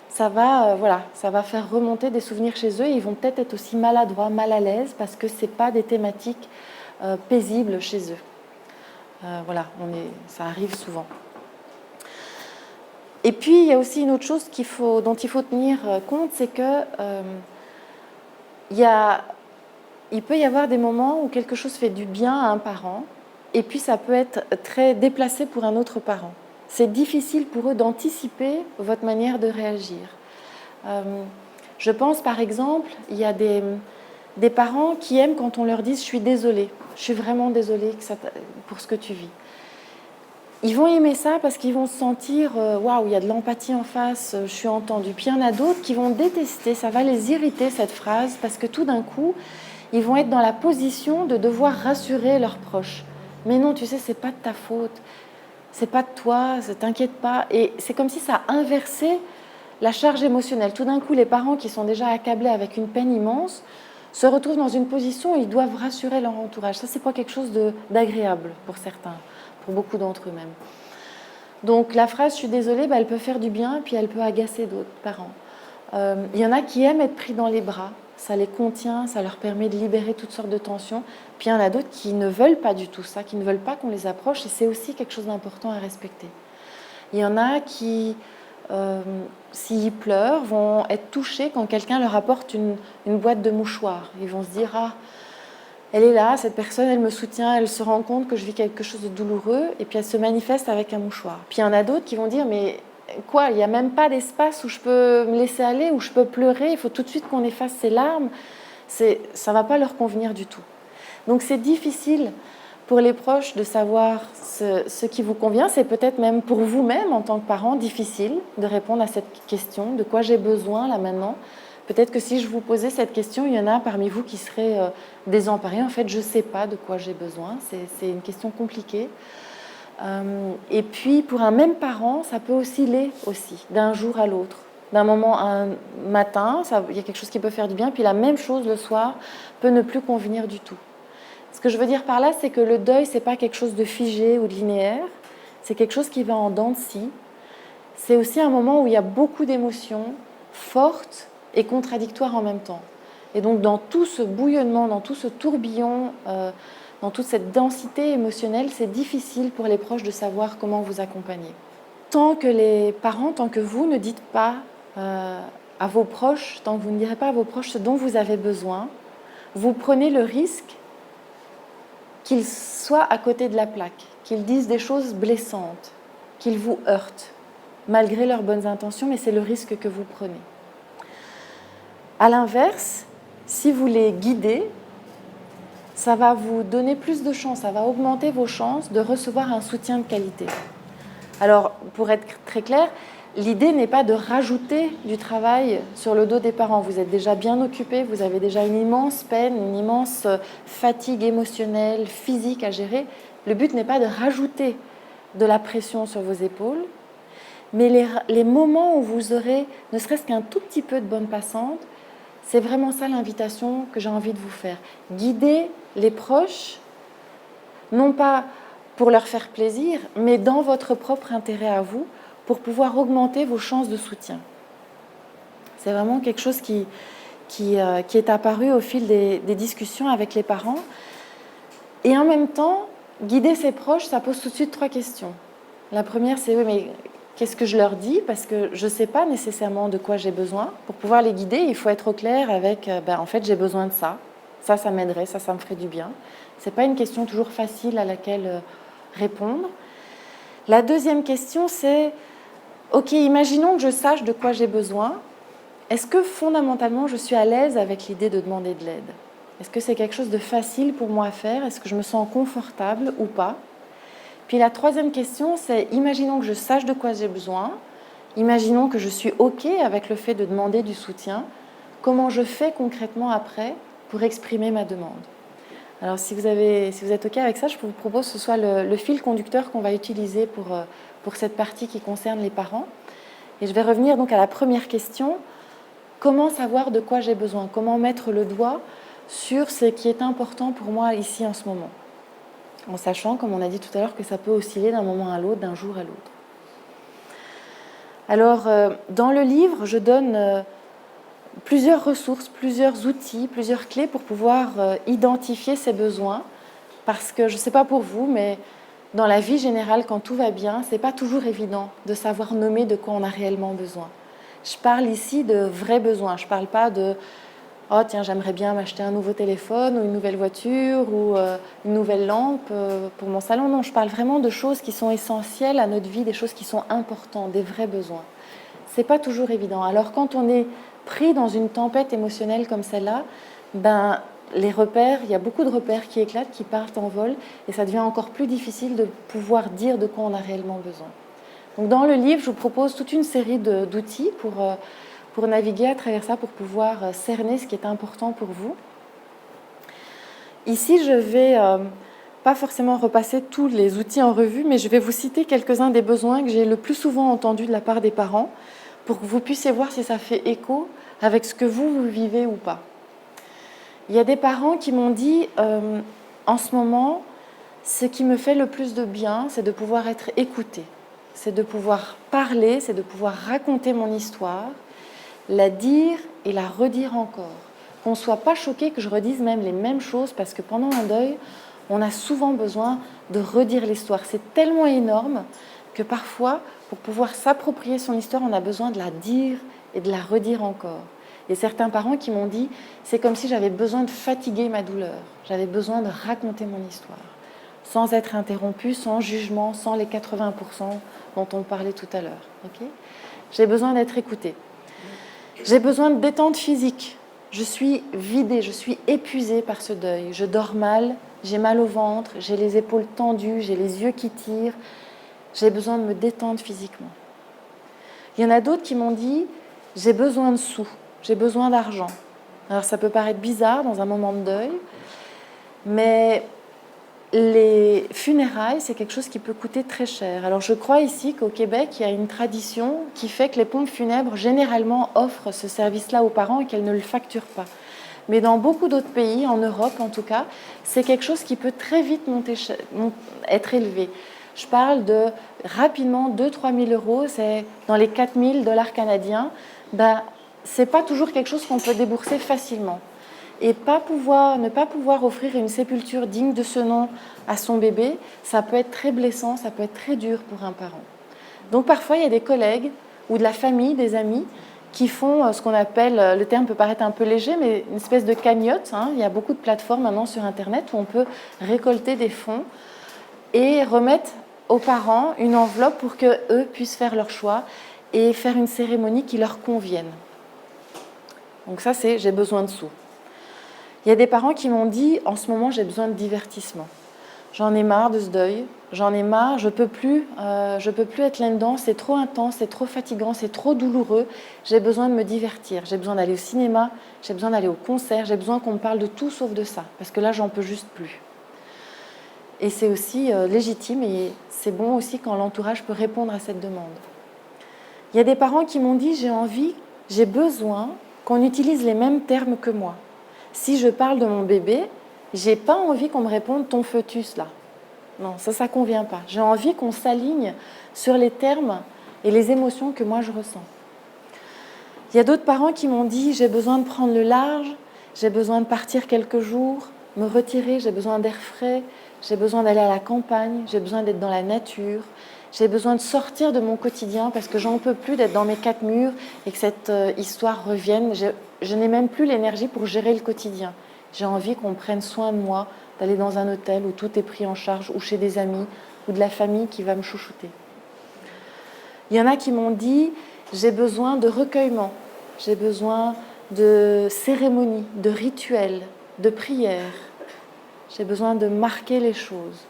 ça va faire remonter des souvenirs chez eux. Et ils vont peut-être être aussi maladroits, mal à l'aise, parce que ce n'est pas des thématiques paisibles chez eux. Ça arrive souvent. Et puis, il y a aussi une autre chose dont il faut tenir compte, c'est que il y a il peut y avoir des moments où quelque chose fait du bien à un parent, et puis ça peut être très déplacé pour un autre parent. C'est difficile pour eux d'anticiper votre manière de réagir. Je pense par exemple, il y a des parents qui aiment quand on leur dit « je suis désolée, je suis vraiment désolée pour ce que tu vis ». Ils vont aimer ça parce qu'ils vont se sentir « waouh, il y a de l'empathie en face, je suis entendu ». Puis il y en a d'autres qui vont détester, ça va les irriter cette phrase, parce que tout d'un coup, ils vont être dans la position de devoir rassurer leurs proches. Mais non, tu sais, c'est pas de ta faute, c'est pas de toi, t'inquiète pas. Et c'est comme si ça inversait la charge émotionnelle. Tout d'un coup, les parents qui sont déjà accablés avec une peine immense se retrouvent dans une position où ils doivent rassurer leur entourage. Ça, c'est pas quelque chose d'agréable pour certains, pour beaucoup d'entre eux même. Donc la phrase « je suis désolée », elle peut faire du bien, puis elle peut agacer d'autres parents. Il y en a qui aiment être pris dans les bras. Ça les contient, ça leur permet de libérer toutes sortes de tensions. Puis il y en a d'autres qui ne veulent pas du tout ça, qui ne veulent pas qu'on les approche, et c'est aussi quelque chose d'important à respecter. Il y en a qui, s'ils pleurent, vont être touchés quand quelqu'un leur apporte une boîte de mouchoirs. Ils vont se dire « ah, elle est là, cette personne, elle me soutient, elle se rend compte que je vis quelque chose de douloureux, et puis elle se manifeste avec un mouchoir. » Puis il y en a d'autres qui vont dire « mais quoi, il n'y a même pas d'espace où je peux me laisser aller, où je peux pleurer, il faut tout de suite qu'on efface ces larmes. » Ça ne va pas leur convenir du tout. Donc c'est difficile pour les proches de savoir ce qui vous convient. C'est peut-être même pour vous-même, en tant que parent, difficile de répondre à cette question, de quoi j'ai besoin là maintenant. Peut-être que si je vous posais cette question, il y en a parmi vous qui seraient désemparés. En fait, je ne sais pas de quoi j'ai besoin. C'est une question compliquée. Et puis, pour un même parent, ça peut osciller aussi, d'un jour à l'autre. D'un moment à un matin, il y a quelque chose qui peut faire du bien, puis la même chose le soir peut ne plus convenir du tout. Ce que je veux dire par là, c'est que le deuil, ce n'est pas quelque chose de figé ou de linéaire, c'est quelque chose qui va en dents de scie. C'est aussi un moment où il y a beaucoup d'émotions fortes et contradictoires en même temps. Et donc, dans tout ce bouillonnement, dans tout ce tourbillon, dans toute cette densité émotionnelle, c'est difficile pour les proches de savoir comment vous accompagner. Tant que les parents, tant que vous ne dites pas à vos proches, tant que vous ne direz pas à vos proches ce dont vous avez besoin, vous prenez le risque qu'ils soient à côté de la plaque, qu'ils disent des choses blessantes, qu'ils vous heurtent, malgré leurs bonnes intentions, mais c'est le risque que vous prenez. À l'inverse, si vous les guidez, ça va vous donner plus de chances, ça va augmenter vos chances de recevoir un soutien de qualité. Alors, pour être très clair, l'idée n'est pas de rajouter du travail sur le dos des parents. Vous êtes déjà bien occupés, vous avez déjà une immense peine, une immense fatigue émotionnelle, physique à gérer. Le but n'est pas de rajouter de la pression sur vos épaules, mais les moments où vous aurez ne serait-ce qu'un tout petit peu de bande passante, c'est vraiment ça l'invitation que j'ai envie de vous faire. Guider les proches, non pas pour leur faire plaisir, mais dans votre propre intérêt à vous, pour pouvoir augmenter vos chances de soutien. C'est vraiment quelque chose qui est apparu au fil des discussions avec les parents. Et en même temps, guider ses proches, ça pose tout de suite 3 questions. La première, c'est oui, mais qu'est-ce que je leur dis? Parce que je ne sais pas nécessairement de quoi j'ai besoin. Pour pouvoir les guider, il faut être au clair avec en fait, j'ai besoin de ça. Ça m'aiderait, ça me ferait du bien. Ce n'est pas une question toujours facile à laquelle répondre. La deuxième question, c'est ok, imaginons que je sache de quoi j'ai besoin. Est-ce que fondamentalement, je suis à l'aise avec l'idée de demander de l'aide? Est-ce que c'est quelque chose de facile pour moi à faire? Est-ce que je me sens confortable ou pas? Puis la troisième question, c'est imaginons que je sache de quoi j'ai besoin. Imaginons que je suis ok avec le fait de demander du soutien. Comment je fais concrètement après pour exprimer ma demande? Alors si vous êtes ok avec ça, je vous propose que ce soit le fil conducteur qu'on va utiliser pour cette partie qui concerne les parents. Et je vais revenir donc à la première question. Comment savoir de quoi j'ai besoin? Comment mettre le doigt sur ce qui est important pour moi ici en ce moment? En sachant, comme on a dit tout à l'heure, que ça peut osciller d'un moment à l'autre, d'un jour à l'autre. Alors, dans le livre, je donne plusieurs ressources, plusieurs outils, plusieurs clés pour pouvoir identifier ces besoins. Parce que, je ne sais pas pour vous, mais dans la vie générale, quand tout va bien, ce n'est pas toujours évident de savoir nommer de quoi on a réellement besoin. Je parle ici de vrais besoins, je ne parle pas de « Oh tiens, j'aimerais bien m'acheter un nouveau téléphone ou une nouvelle voiture ou une nouvelle lampe pour mon salon ». Non, je parle vraiment de choses qui sont essentielles à notre vie, des choses qui sont importantes, des vrais besoins. Ce n'est pas toujours évident. Alors quand on est pris dans une tempête émotionnelle comme celle-là, ben, les repères, il y a beaucoup de repères qui éclatent, qui partent en vol, et ça devient encore plus difficile de pouvoir dire de quoi on a réellement besoin. Donc dans le livre, je vous propose toute une série d'outils pour naviguer à travers ça, pour pouvoir cerner ce qui est important pour vous. Ici, je ne vais pas forcément repasser tous les outils en revue, mais je vais vous citer quelques-uns des besoins que j'ai le plus souvent entendus de la part des parents, pour que vous puissiez voir si ça fait écho avec ce que vous vivez ou pas. Il y a des parents qui m'ont dit, en ce moment, ce qui me fait le plus de bien, c'est de pouvoir être écouté, c'est de pouvoir parler, c'est de pouvoir raconter mon histoire, la dire et la redire encore. Qu'on ne soit pas choqué que je redise même les mêmes choses, parce que pendant un deuil, on a souvent besoin de redire l'histoire. C'est tellement énorme que parfois, pour pouvoir s'approprier son histoire, on a besoin de la dire et de la redire encore. Il y a certains parents qui m'ont dit, c'est comme si j'avais besoin de fatiguer ma douleur, j'avais besoin de raconter mon histoire, sans être interrompu, sans jugement, sans les 80% dont on parlait tout à l'heure. Okay ? J'ai besoin d'être écoutée. J'ai besoin de détente physique. Je suis vidée, je suis épuisée par ce deuil. Je dors mal, j'ai mal au ventre, j'ai les épaules tendues, j'ai les yeux qui tirent. J'ai besoin de me détendre physiquement. Il y en a d'autres qui m'ont dit, j'ai besoin de sous, j'ai besoin d'argent. Alors ça peut paraître bizarre dans un moment de deuil, mais les funérailles, c'est quelque chose qui peut coûter très cher. Alors je crois ici qu'au Québec, il y a une tradition qui fait que les pompes funèbres, généralement, offrent ce service-là aux parents et qu'elles ne le facturent pas. Mais dans beaucoup d'autres pays, en Europe en tout cas, c'est quelque chose qui peut très vite être élevé. Je parle de rapidement 2 000 à 3 000 euros, c'est dans les 4 000 $ canadiens. Ce n'est pas toujours quelque chose qu'on peut débourser facilement. Et ne pas pouvoir offrir une sépulture digne de ce nom à son bébé, ça peut être très blessant, ça peut être très dur pour un parent. Donc parfois, il y a des collègues ou de la famille, des amis, qui font ce qu'on appelle, le terme peut paraître un peu léger, mais une espèce de cagnotte. Il y a beaucoup de plateformes maintenant sur Internet où on peut récolter des fonds et remettre aux parents une enveloppe pour qu'eux puissent faire leur choix et faire une cérémonie qui leur convienne. Donc ça, c'est « j'ai besoin de sous ». Il y a des parents qui m'ont dit « en ce moment, j'ai besoin de divertissement. J'en ai marre de ce deuil, j'en ai marre, je peux plus être là-dedans, c'est trop intense, c'est trop fatigant, c'est trop douloureux, j'ai besoin de me divertir, j'ai besoin d'aller au cinéma, j'ai besoin d'aller au concert, j'ai besoin qu'on me parle de tout sauf de ça, parce que là, j'en peux juste plus. » Et c'est aussi légitime et c'est bon aussi quand l'entourage peut répondre à cette demande. Il y a des parents qui m'ont dit « j'ai besoin qu'on utilise les mêmes termes que moi. Si je parle de mon bébé, j'ai pas envie qu'on me réponde « ton fœtus là ». Non, ça convient pas. J'ai envie qu'on s'aligne sur les termes et les émotions que moi je ressens. Il y a d'autres parents qui m'ont dit « j'ai besoin de prendre le large, j'ai besoin de partir quelques jours, me retirer, j'ai besoin d'air frais, j'ai besoin d'aller à la campagne, j'ai besoin d'être dans la nature, j'ai besoin de sortir de mon quotidien parce que j'en peux plus d'être dans mes 4 murs et que cette histoire revienne. Je n'ai même plus l'énergie pour gérer le quotidien. J'ai envie qu'on prenne soin de moi, d'aller dans un hôtel où tout est pris en charge, ou chez des amis, ou de la famille qui va me chouchouter. » Il y en a qui m'ont dit « j'ai besoin de recueillement, j'ai besoin de cérémonies, de rituels, de prières. J'ai besoin de marquer les choses. »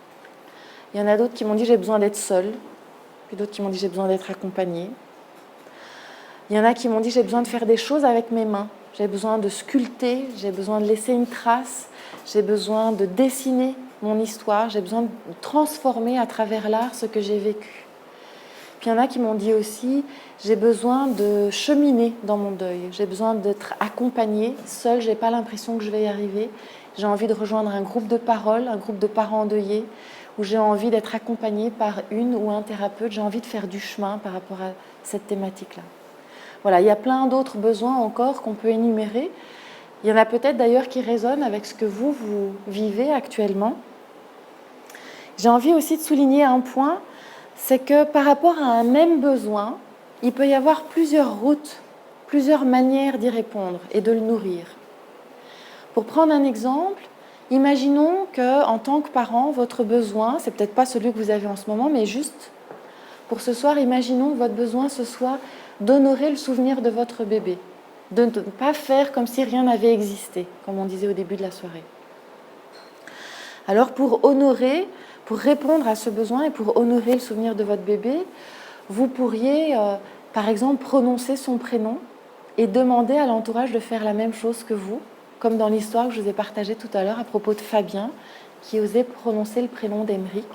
Il y en a d'autres qui m'ont dit « j'ai besoin d'être seule », puis d'autres qui m'ont dit « j'ai besoin d'être accompagnée ». Il y en a qui m'ont dit « j'ai besoin de faire des choses avec mes mains, j'ai besoin de sculpter, j'ai besoin de laisser une trace, j'ai besoin de dessiner mon histoire, j'ai besoin de transformer à travers l'art ce que j'ai vécu. » Puis il y en a qui m'ont dit aussi « j'ai besoin de cheminer dans mon deuil, j'ai besoin d'être accompagnée, seule, je n'ai pas l'impression que je vais y arriver. J'ai envie de rejoindre un groupe de parole, un groupe de parents endeuillés, où j'ai envie d'être accompagnée par une ou un thérapeute, j'ai envie de faire du chemin par rapport à cette thématique-là. » Voilà, il y a plein d'autres besoins encore qu'on peut énumérer. Il y en a peut-être d'ailleurs qui résonnent avec ce que vous vivez actuellement. J'ai envie aussi de souligner un point, c'est que par rapport à un même besoin, il peut y avoir plusieurs routes, plusieurs manières d'y répondre et de le nourrir. Pour prendre un exemple, imaginons qu'en tant que parent, votre besoin, c'est peut-être pas celui que vous avez en ce moment, mais juste pour ce soir, imaginons que votre besoin, ce soit d'honorer le souvenir de votre bébé, de ne pas faire comme si rien n'avait existé, comme on disait au début de la soirée. Alors pour honorer, pour répondre à ce besoin et pour honorer le souvenir de votre bébé, vous pourriez, par exemple, prononcer son prénom et demander à l'entourage de faire la même chose que vous, comme dans l'histoire que je vous ai partagée tout à l'heure à propos de Fabien, qui osait prononcer le prénom d'Emeric.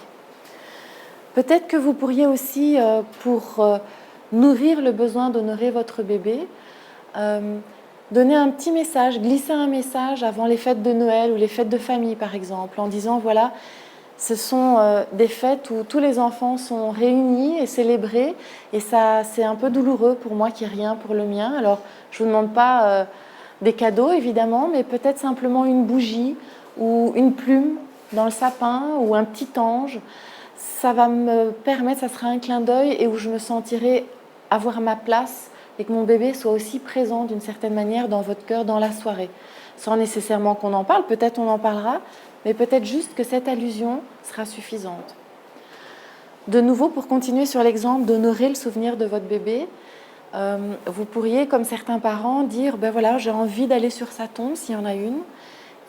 Peut-être que vous pourriez aussi, pour nourrir le besoin d'honorer votre bébé, donner un petit message, glisser un message avant les fêtes de Noël ou les fêtes de famille, par exemple, en disant, voilà, ce sont des fêtes où tous les enfants sont réunis et célébrés, et ça, c'est un peu douloureux pour moi qu'il n'y ait rien pour le mien. Alors, je ne vous demande pas des cadeaux, évidemment, mais peut-être simplement une bougie ou une plume dans le sapin ou un petit ange. Ça va me permettre, ça sera un clin d'œil et où je me sentirai avoir ma place et que mon bébé soit aussi présent d'une certaine manière dans votre cœur dans la soirée. Sans nécessairement qu'on en parle, peut-être on en parlera, mais peut-être juste que cette allusion sera suffisante. De nouveau, pour continuer sur l'exemple d'honorer le souvenir de votre bébé, vous pourriez, comme certains parents, dire ben voilà, j'ai envie d'aller sur sa tombe, s'il y en a une,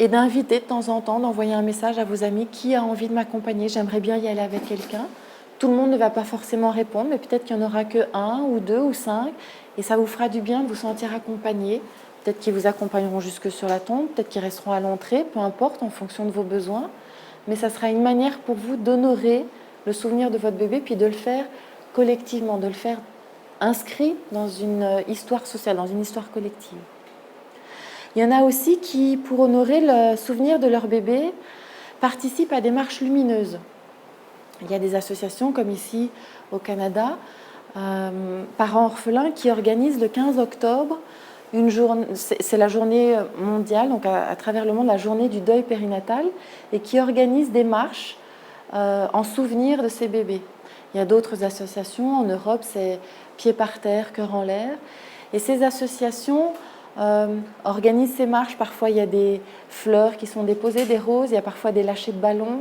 et d'inviter de temps en temps, d'envoyer un message à vos amis qui a envie de m'accompagner, j'aimerais bien y aller avec quelqu'un. Tout le monde ne va pas forcément répondre, mais peut-être qu'il n'y en aura que 1 ou 2 ou 5, et ça vous fera du bien de vous sentir accompagné. Peut-être qu'ils vous accompagneront jusque sur la tombe, peut-être qu'ils resteront à l'entrée, peu importe, en fonction de vos besoins. Mais ça sera une manière pour vous d'honorer le souvenir de votre bébé, puis de le faire collectivement, de le faire inscrit dans une histoire sociale, dans une histoire collective. Il y en a aussi qui, pour honorer le souvenir de leur bébé, participent à des marches lumineuses. Il y a des associations comme ici au Canada, Parents Orphelins, qui organisent le 15 octobre, c'est la journée mondiale, donc à travers le monde, la journée du deuil périnatal, et qui organisent des marches en souvenir de ces bébés. Il y a d'autres associations, en Europe, c'est Pieds par terre, Cœur en l'air. Et ces associations organisent ces marches. Parfois, il y a des fleurs qui sont déposées, des roses, il y a parfois des lâchers de ballons.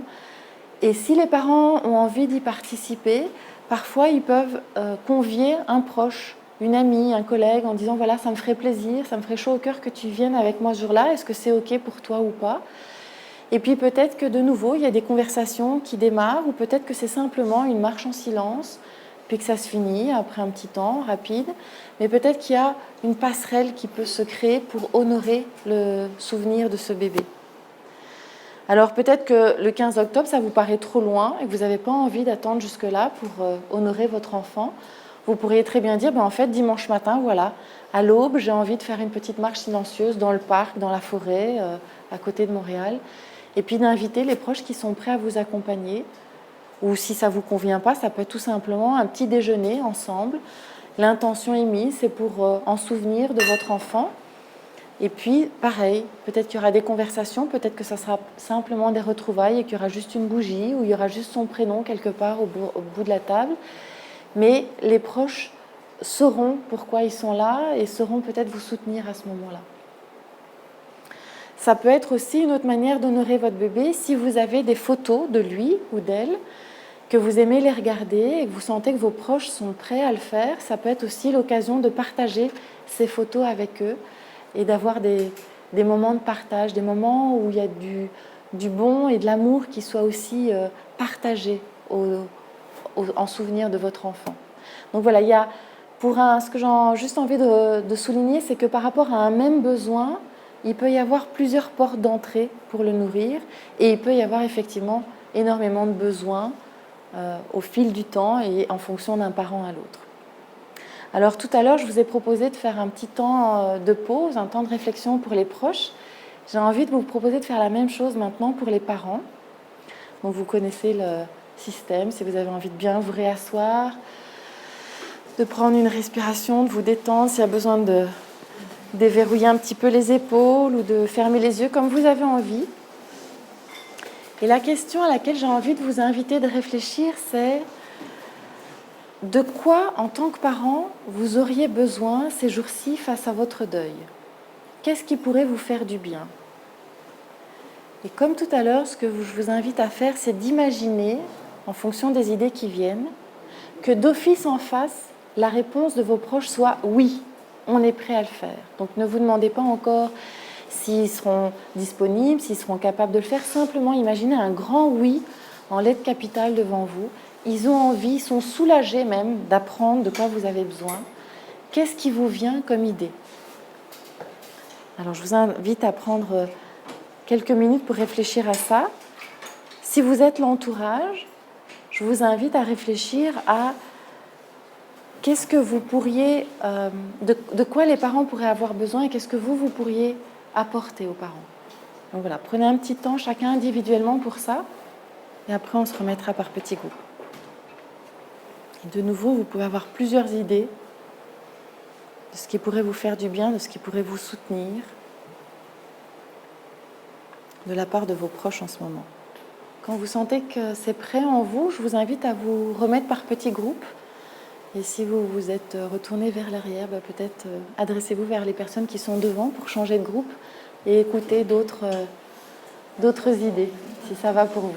Et si les parents ont envie d'y participer, parfois, ils peuvent convier un proche, une amie, un collègue, en disant « voilà, ça me ferait plaisir, ça me ferait chaud au cœur que tu viennes avec moi ce jour-là, est-ce que c'est OK pour toi ou pas ?» Et puis peut-être que de nouveau, il y a des conversations qui démarrent, ou peut-être que c'est simplement une marche en silence, puis que ça se finit après un petit temps rapide. Mais peut-être qu'il y a une passerelle qui peut se créer pour honorer le souvenir de ce bébé. Alors peut-être que le 15 octobre, ça vous paraît trop loin et que vous n'avez pas envie d'attendre jusque-là pour honorer votre enfant. Vous pourriez très bien dire, en fait, dimanche matin, voilà, à l'aube, j'ai envie de faire une petite marche silencieuse dans le parc, dans la forêt, à côté de Montréal, et puis d'inviter les proches qui sont prêts à vous accompagner. Ou si ça ne vous convient pas, ça peut être tout simplement un petit déjeuner ensemble. L'intention est mise, c'est pour en souvenir de votre enfant. Et puis, pareil, peut-être qu'il y aura des conversations, peut-être que ça sera simplement des retrouvailles et qu'il y aura juste une bougie ou il y aura juste son prénom quelque part au bout de la table. Mais les proches sauront pourquoi ils sont là et sauront peut-être vous soutenir à ce moment-là. Ça peut être aussi une autre manière d'honorer votre bébé si vous avez des photos de lui ou d'elle, que vous aimez les regarder et que vous sentez que vos proches sont prêts à le faire. Ça peut être aussi l'occasion de partager ces photos avec eux et d'avoir des moments de partage, des moments où il y a du bon et de l'amour qui soit aussi partagé en souvenir de votre enfant. Donc voilà, il y a ce que j'ai juste envie de souligner, c'est que par rapport à un même besoin, il peut y avoir plusieurs portes d'entrée pour le nourrir et il peut y avoir effectivement énormément de besoins au fil du temps et en fonction d'un parent à l'autre. Alors tout à l'heure, je vous ai proposé de faire un petit temps de pause, un temps de réflexion pour les proches. J'ai envie de vous proposer de faire la même chose maintenant pour les parents. Donc vous connaissez le système, si vous avez envie de bien vous réasseoir, de prendre une respiration, de vous détendre, s'il y a besoin de déverrouiller un petit peu les épaules ou de fermer les yeux comme vous avez envie. Et la question à laquelle j'ai envie de vous inviter de réfléchir, c'est de quoi, en tant que parent, vous auriez besoin ces jours-ci face à votre deuil ? Qu'est-ce qui pourrait vous faire du bien ? Et comme tout à l'heure, ce que je vous invite à faire, c'est d'imaginer, en fonction des idées qui viennent, que d'office en face, la réponse de vos proches soit « oui, on est prêt à le faire ». Donc ne vous demandez pas encore s'ils seront disponibles, s'ils seront capables de le faire. Simplement imaginez un grand « oui » en lettres capitales devant vous. Ils ont envie, ils sont soulagés même d'apprendre de quoi vous avez besoin. Qu'est-ce qui vous vient comme idée ? Alors je vous invite à prendre quelques minutes pour réfléchir à ça. Si vous êtes l'entourage, je vous invite à réfléchir à qu'est-ce que vous pourriez, de quoi les parents pourraient avoir besoin et qu'est-ce que vous pourriez apporter aux parents. Donc voilà, prenez un petit temps chacun individuellement pour ça et après on se remettra par petits groupes. Et de nouveau, vous pouvez avoir plusieurs idées de ce qui pourrait vous faire du bien, de ce qui pourrait vous soutenir de la part de vos proches en ce moment. Quand vous sentez que c'est prêt en vous, je vous invite à vous remettre par petits groupes. Et si vous vous êtes retourné vers l'arrière, peut-être adressez-vous vers les personnes qui sont devant pour changer de groupe et écouter d'autres idées, si ça va pour vous.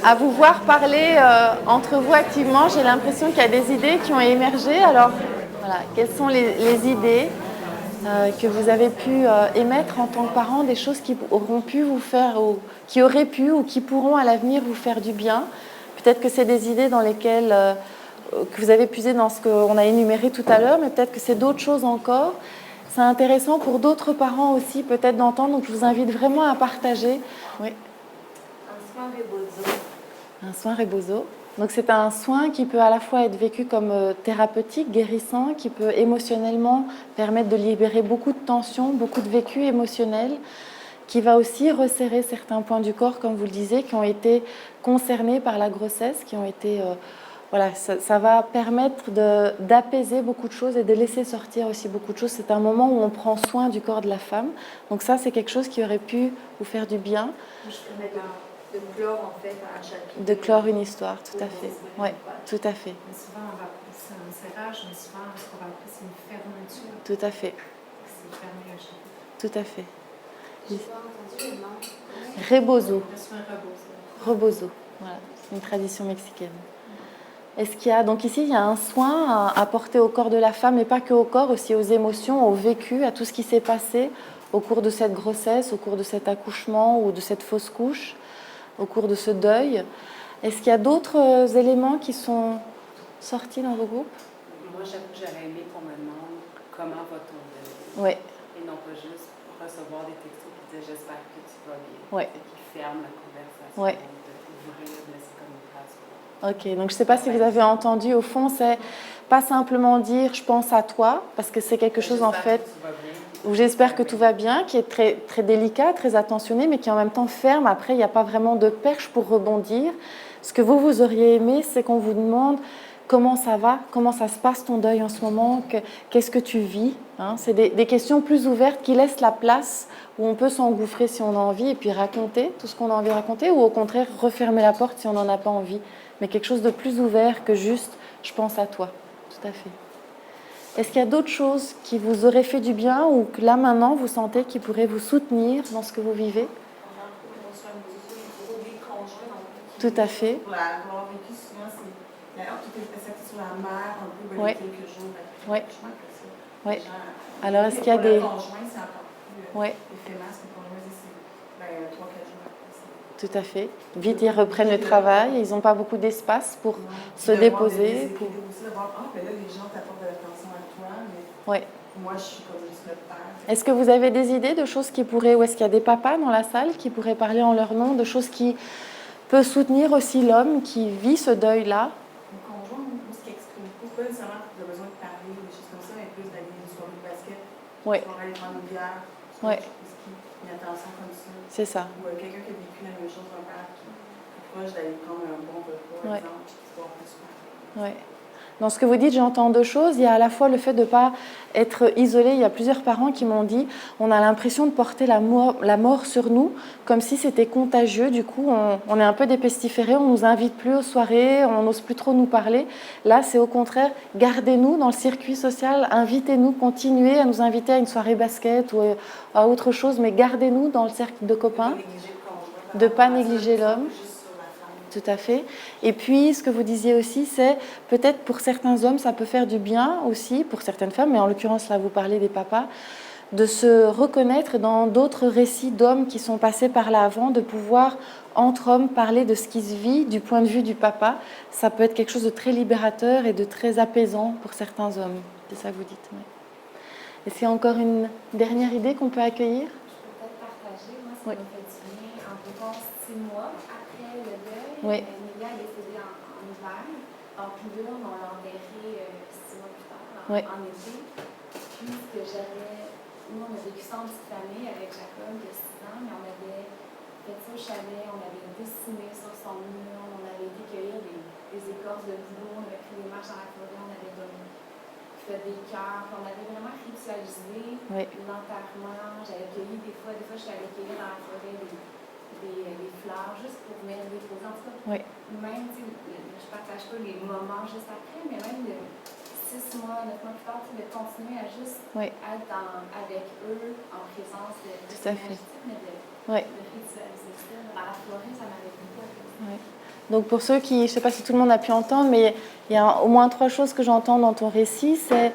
À vous voir parler entre vous activement, j'ai l'impression qu'il y a des idées qui ont émergé. Alors, voilà, quelles sont les idées que vous avez pu émettre en tant que parent, des choses qui auront pu vous faire, ou qui auraient pu ou qui pourront à l'avenir vous faire du bien. Peut-être que c'est des idées dans lesquelles que vous avez puisé dans ce qu'on a énuméré tout à l'heure, mais peut-être que c'est d'autres choses encore. C'est intéressant pour d'autres parents aussi peut-être d'entendre, donc je vous invite vraiment à partager. Oui. Un soin rebozo. Un soin rebozo. Donc c'est un soin qui peut à la fois être vécu comme thérapeutique, guérissant, qui peut émotionnellement permettre de libérer beaucoup de tensions, beaucoup de vécu émotionnel, qui va aussi resserrer certains points du corps, comme vous le disiez, qui ont été concernés par la grossesse, qui ont été... voilà, ça va permettre d'apaiser beaucoup de choses et de laisser sortir aussi beaucoup de choses. C'est un moment où on prend soin du corps de la femme. Donc ça, c'est quelque chose qui aurait pu vous faire du bien. De clore en fait un chapitre. De clore une histoire, tout à fait. Oui, tout à fait. Mais souvent, on va c'est un serrage, mais souvent, ce qu'on va appeler, c'est une fermeture. Tout à fait. C'est fermer un chapitre. Tout à fait. J'ai pas entendu le nom. Rebozo. Le soin rebozo. Rebozo, voilà, c'est une tradition mexicaine. Est-ce qu'il y a, donc ici, il y a un soin à apporter au corps de la femme, et pas que au corps, aussi aux émotions, au vécu, à tout ce qui s'est passé au cours de cette grossesse, au cours de cet accouchement ou de cette fausse couche, au cours de ce deuil. Est-ce qu'il y a d'autres éléments qui sont sortis dans vos groupes ? Moi, j'avoue que j'aurais aimé qu'on me demande comment va ton deuil. Oui. Et non pas juste recevoir des textos qui disent j'espère que tu vas bien. Oui. Et qui ferment la conversation. Oui. D'ouvrir, de laisser comme une trace. Ok, donc je ne sais pas si vous avez entendu, au fond, c'est pas simplement dire je pense à toi, parce que c'est quelque chose en fait où j'espère que tout va bien, qui est très, très délicat, très attentionné, mais qui en même temps ferme. Après, il n'y a pas vraiment de perche pour rebondir. Ce que vous auriez aimé, c'est qu'on vous demande comment ça va, comment ça se passe ton deuil en ce moment, qu'est-ce que tu vis, hein. C'est des questions plus ouvertes qui laissent la place où on peut s'engouffrer si on a envie et puis raconter tout ce qu'on a envie de raconter, ou au contraire refermer la porte si on n'en a pas envie. Mais quelque chose de plus ouvert que juste « je pense à toi ». Tout à fait. Est-ce qu'il y a d'autres choses qui vous auraient fait du bien ou que là maintenant vous sentez qui pourraient vous soutenir dans ce que vous vivez ? Tout à fait. Pour l'avoir vécu souvent, c'est d'ailleurs tout est passé sur la mer un peu Oui. quelques jours après. Oui. Je crois que c'est Oui. gens, Alors est-ce qu'il y a des... Pour le conjoint, c'est encore plus Oui. éphémère, parce que le conjoint, c'est 3-4 jours après. Tout à fait. Vite, ils reprennent le travail, ils n'ont pas beaucoup d'espace pour se déposer. Pour... aussi de voir, là, les gens t'apportent de l'attention à toi, mais Oui. moi, je suis comme juste le père. Est-ce que vous avez des idées de choses qui pourraient, ou est-ce qu'il y a des papas dans la salle qui pourraient parler en leur nom, de choses qui peuvent soutenir aussi l'homme qui vit ce deuil-là ? Mon conjoint, ce qui exprime pas nécessairement le besoin de parler, des choses comme ça, mais plus d'aller une soirée de basket, Oui. une soirée prendre une bière, Oui. une attention comme ça. C'est ça. Ou quelqu'un qui a vécu la même chose, un père qui est proche d'aller prendre un bon repas, par exemple, puis qui se voit plus souvent. Oui. Dans ce que vous dites, j'entends deux choses. Il y a à la fois le fait de ne pas être isolé. Il y a plusieurs parents qui m'ont dit on a l'impression de porter la mort sur nous, comme si c'était contagieux. Du coup, on est un peu dépestiférés, on ne nous invite plus aux soirées, on n'ose plus trop nous parler. Là, c'est au contraire, gardez-nous dans le circuit social, invitez-nous, continuez à nous inviter à une soirée basket ou à autre chose, mais gardez-nous dans le cercle de copains, de ne pas négliger l'homme. Tout à fait. Et puis, ce que vous disiez aussi, c'est peut-être pour certains hommes, ça peut faire du bien aussi, pour certaines femmes, mais en l'occurrence, là, vous parlez des papas, de se reconnaître dans d'autres récits d'hommes qui sont passés par là avant, de pouvoir, entre hommes, parler de ce qui se vit du point de vue du papa. Ça peut être quelque chose de très libérateur et de très apaisant pour certains hommes. C'est ça que vous dites. Oui. Est-ce qu'il y a encore une dernière idée qu'on peut accueillir? Je peux peut-être partager. Moi, ça m'a fait du bien environ 6 mois après le deuil. Oui. Emilia est décédée en hiver. Donc, là, on l'a enterrée 6 mois plus tard, en été. Puis, ce que j'avais... Nous, on a vécu ça en petite famille avec Jacob, de 6 ans, mais on avait fait ça au chalet, on avait dessiné sur son mur, on avait été cueillir des écorces de bouleau, on avait pris des marches dans la forêt, on avait fait des cœurs, on avait vraiment ritualisé l'enterrement. J'avais cueilli des fois je suis allée cueillir dans la forêt des fleurs juste pour venir les déposer. En tout cas, même, je ne partage pas les moments juste après, mais même 6 mois, 9 mois plus tard, de continuer à juste être avec eux en présence de tout à fait. Mais de ritualiser ça. Dans la forêt, ça m'avait beaucoup apprécié. Donc pour ceux qui, je ne sais pas si tout le monde a pu entendre, mais il y a au moins 3 choses que j'entends dans ton récit. C'est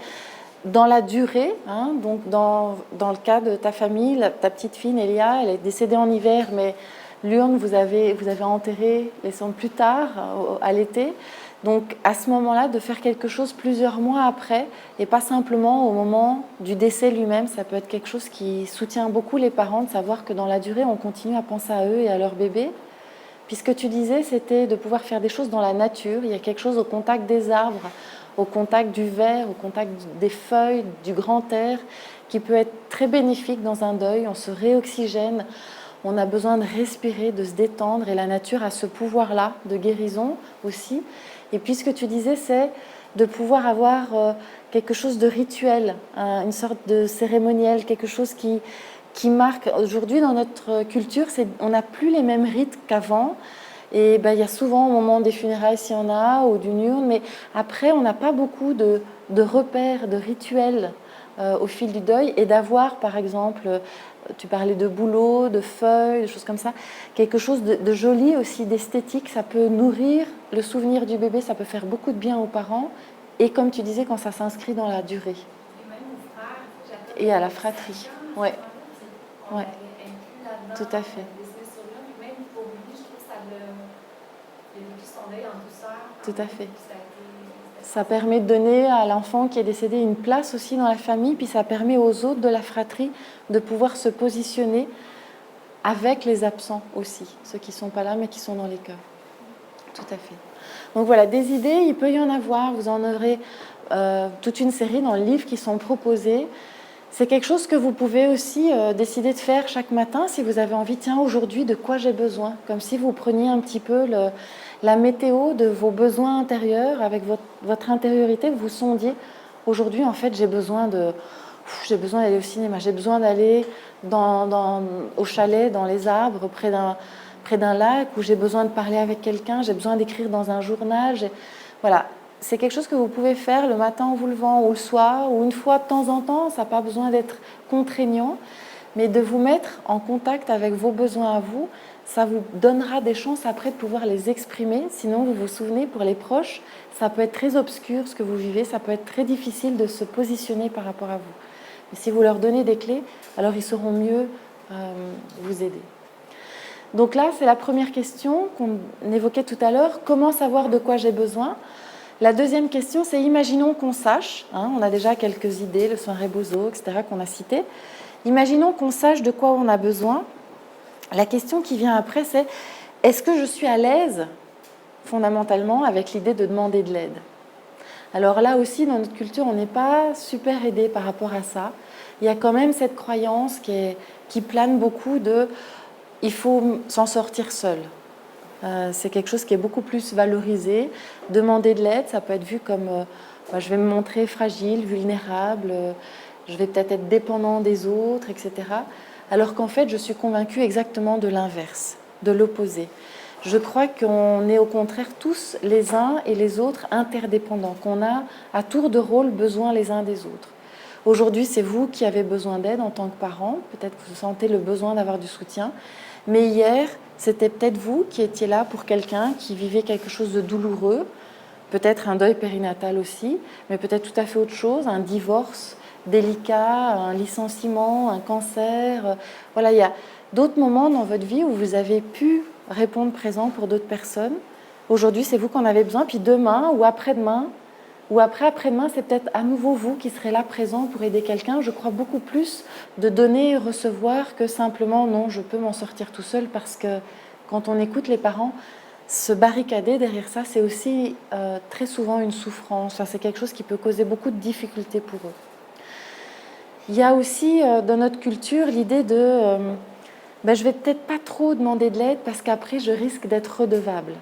dans la durée, donc dans le cas de ta famille, ta petite fille Nélia, elle est décédée en hiver, mais l'urne, vous avez enterré les cendres plus tard, à l'été. Donc à ce moment-là, de faire quelque chose plusieurs mois après, et pas simplement au moment du décès lui-même, ça peut être quelque chose qui soutient beaucoup les parents, de savoir que dans la durée, on continue à penser à eux et à leur bébé. Puis ce que tu disais, c'était de pouvoir faire des choses dans la nature. Il y a quelque chose au contact des arbres, au contact du verre, au contact des feuilles, du grand air, qui peut être très bénéfique dans un deuil. On se réoxygène, on a besoin de respirer, de se détendre, et la nature a ce pouvoir-là de guérison aussi. Et puis ce que tu disais, c'est de pouvoir avoir quelque chose de rituel, une sorte de cérémoniel, quelque chose qui marque. Aujourd'hui, dans notre culture, on n'a plus les mêmes rites qu'avant. Et il y a souvent, au moment des funérailles, s'il y en a, ou d'une urne, mais après, on n'a pas beaucoup de repères, de rituels au fil du deuil. Et d'avoir, par exemple, tu parlais de bouleaux, de feuilles, de choses comme ça, quelque chose de joli aussi, d'esthétique, ça peut nourrir le souvenir du bébé, ça peut faire beaucoup de bien aux parents. Et comme tu disais, quand ça s'inscrit dans la durée. Et même aux frères, et à la fratrie. Oui. Ouais. Tout à fait. Même pour lui, je trouve que ça a vécu son deuil en douceur. Tout à fait. Ça permet de donner à l'enfant qui est décédé une place aussi dans la famille, puis ça permet aux autres de la fratrie de pouvoir se positionner avec les absents aussi, ceux qui ne sont pas là mais qui sont dans les cœurs. Tout à fait. Donc voilà, des idées, il peut y en avoir. Vous en aurez toute une série dans le livre qui sont proposées. C'est quelque chose que vous pouvez aussi décider de faire chaque matin si vous avez envie, tiens, aujourd'hui, de quoi j'ai besoin? Comme si vous preniez un petit peu la météo de vos besoins intérieurs avec votre intériorité, que vous sondiez. Aujourd'hui, en fait, j'ai besoin d'aller au cinéma, j'ai besoin d'aller au chalet, dans les arbres, près d'un lac, où j'ai besoin de parler avec quelqu'un, j'ai besoin d'écrire dans un journal. Voilà. C'est quelque chose que vous pouvez faire le matin en vous levant ou le soir ou une fois de temps en temps. Ça n'a pas besoin d'être contraignant, mais de vous mettre en contact avec vos besoins à vous, ça vous donnera des chances après de pouvoir les exprimer. Sinon, vous vous souvenez, pour les proches, ça peut être très obscur ce que vous vivez, ça peut être très difficile de se positionner par rapport à vous. Mais si vous leur donnez des clés, alors ils sauront mieux vous aider. Donc là, c'est la première question qu'on évoquait tout à l'heure. Comment savoir de quoi j'ai besoin ? La deuxième question, c'est imaginons qu'on sache, on a déjà quelques idées, le soin Rebozo, etc., qu'on a cité. Imaginons qu'on sache de quoi on a besoin. La question qui vient après, c'est est-ce que je suis à l'aise, fondamentalement, avec l'idée de demander de l'aide ? Alors là aussi, dans notre culture, on n'est pas super aidé par rapport à ça. Il y a quand même cette croyance qui plane beaucoup de « il faut s'en sortir seul ». C'est quelque chose qui est beaucoup plus valorisé. Demander de l'aide, ça peut être vu comme je vais me montrer fragile, vulnérable, je vais peut-être être dépendant des autres, etc. Alors qu'en fait, je suis convaincue exactement de l'inverse, de l'opposé. Je crois qu'on est au contraire tous les uns et les autres interdépendants, qu'on a à tour de rôle besoin les uns des autres. Aujourd'hui, c'est vous qui avez besoin d'aide en tant que parent, peut-être que vous sentez le besoin d'avoir du soutien, mais hier, c'était peut-être vous qui étiez là pour quelqu'un qui vivait quelque chose de douloureux, peut-être un deuil périnatal aussi, mais peut-être tout à fait autre chose, un divorce délicat, un licenciement, un cancer. Voilà, il y a d'autres moments dans votre vie où vous avez pu répondre présent pour d'autres personnes. Aujourd'hui, c'est vous qui en avez besoin, puis demain ou après-demain, ou après-demain, c'est peut-être à nouveau vous qui serez là présent pour aider quelqu'un. Je crois beaucoup plus de donner et recevoir que simplement non, je peux m'en sortir tout seul, parce que quand on écoute les parents, se barricader derrière ça, c'est aussi très souvent une souffrance. Enfin, c'est quelque chose qui peut causer beaucoup de difficultés pour eux. Il y a aussi dans notre culture l'idée de je vais peut-être pas trop demander de l'aide parce qu'après je risque d'être redevable.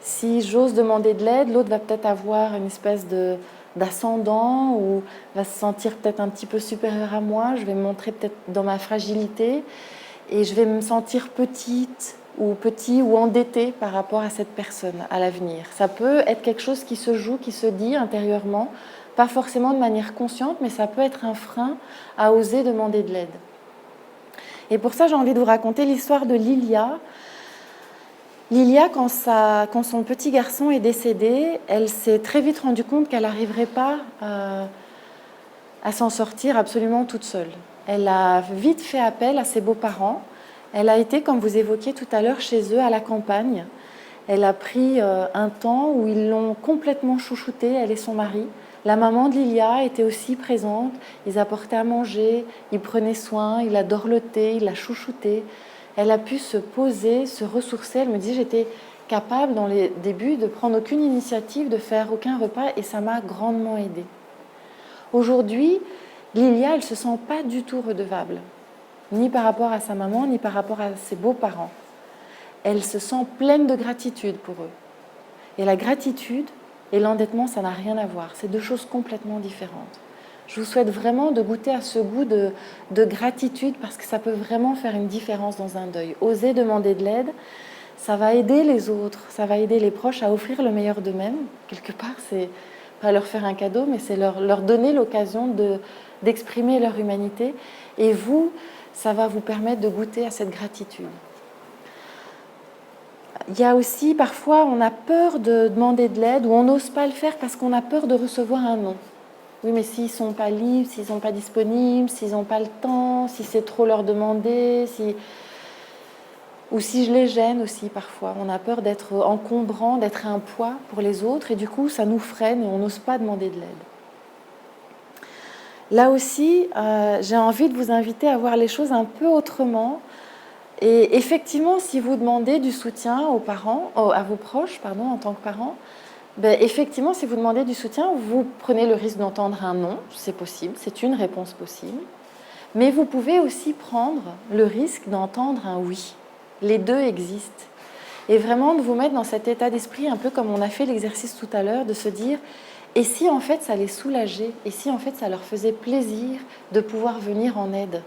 Si j'ose demander de l'aide, l'autre va peut-être avoir une espèce d'ascendant ou va se sentir peut-être un petit peu supérieur à moi. Je vais me montrer peut-être dans ma fragilité et je vais me sentir petite ou petit ou endetté par rapport à cette personne à l'avenir. Ça peut être quelque chose qui se joue, qui se dit intérieurement, pas forcément de manière consciente, mais ça peut être un frein à oser demander de l'aide. Et pour ça, j'ai envie de vous raconter l'histoire de Lilia. Lilia, quand son petit garçon est décédé, elle s'est très vite rendue compte qu'elle n'arriverait pas à s'en sortir absolument toute seule. Elle a vite fait appel à ses beaux-parents. Elle a été, comme vous évoquiez tout à l'heure, chez eux à la campagne. Elle a pris un temps où ils l'ont complètement chouchoutée, elle et son mari. La maman de Lilia était aussi présente. Ils apportaient à manger, ils prenaient soin, ils la dorlotaient, ils la chouchoutaient. Elle a pu se poser, se ressourcer. Elle me dit, j'étais capable dans les débuts de prendre aucune initiative, de faire aucun repas, et ça m'a grandement aidée. Aujourd'hui, Lilia, elle ne se sent pas du tout redevable, ni par rapport à sa maman, ni par rapport à ses beaux-parents. Elle se sent pleine de gratitude pour eux. Et la gratitude et l'endettement, ça n'a rien à voir. C'est deux choses complètement différentes. Je vous souhaite vraiment de goûter à ce goût de gratitude, parce que ça peut vraiment faire une différence dans un deuil. Oser demander de l'aide, ça va aider les autres, ça va aider les proches à offrir le meilleur d'eux-mêmes. Quelque part, c'est pas leur faire un cadeau, mais c'est leur donner l'occasion d'exprimer leur humanité. Et vous, ça va vous permettre de goûter à cette gratitude. Il y a aussi, parfois, on a peur de demander de l'aide ou on n'ose pas le faire parce qu'on a peur de recevoir un non. Oui, mais s'ils ne sont pas libres, s'ils ne sont pas disponibles, s'ils n'ont pas le temps, si c'est trop leur demander, ou si je les gêne aussi parfois. On a peur d'être encombrant, d'être un poids pour les autres, et du coup, ça nous freine et on n'ose pas demander de l'aide. Là aussi, j'ai envie de vous inviter à voir les choses un peu autrement. Et effectivement, si vous demandez du soutien aux parents, à vos proches, en tant que parents, effectivement, si vous demandez du soutien, vous prenez le risque d'entendre un non, c'est possible, c'est une réponse possible. Mais vous pouvez aussi prendre le risque d'entendre un oui. Les deux existent. Et vraiment de vous mettre dans cet état d'esprit, un peu comme on a fait l'exercice tout à l'heure, de se dire, et si en fait ça les soulageait, et si en fait ça leur faisait plaisir de pouvoir venir en aide.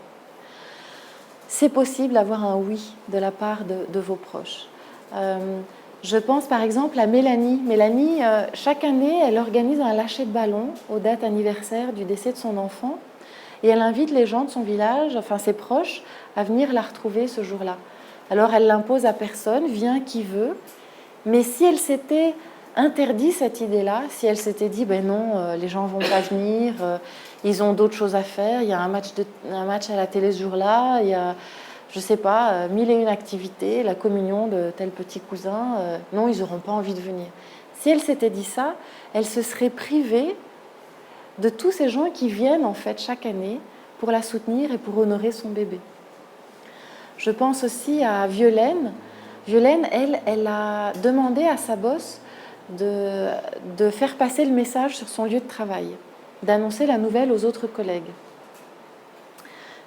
C'est possible d'avoir un oui de la part de vos proches. Je pense par exemple à Mélanie. Mélanie, chaque année, elle organise un lâcher de ballon aux dates anniversaires du décès de son enfant, et elle invite les gens de son village, enfin ses proches, à venir la retrouver ce jour-là. Alors elle l'impose à personne, vient qui veut, mais si elle s'était interdit cette idée-là, si elle s'était dit non, les gens ne vont pas venir, ils ont d'autres choses à faire, il y a un match à la télé ce jour-là, il y a, je ne sais pas, 1001 activités, la communion de tel petit cousin, non, ils n'auront pas envie de venir. Si elle s'était dit ça, elle se serait privée de tous ces gens qui viennent en fait chaque année pour la soutenir et pour honorer son bébé. Je pense aussi à Violaine. Violaine, elle a demandé à sa boss de faire passer le message sur son lieu de travail, d'annoncer la nouvelle aux autres collègues.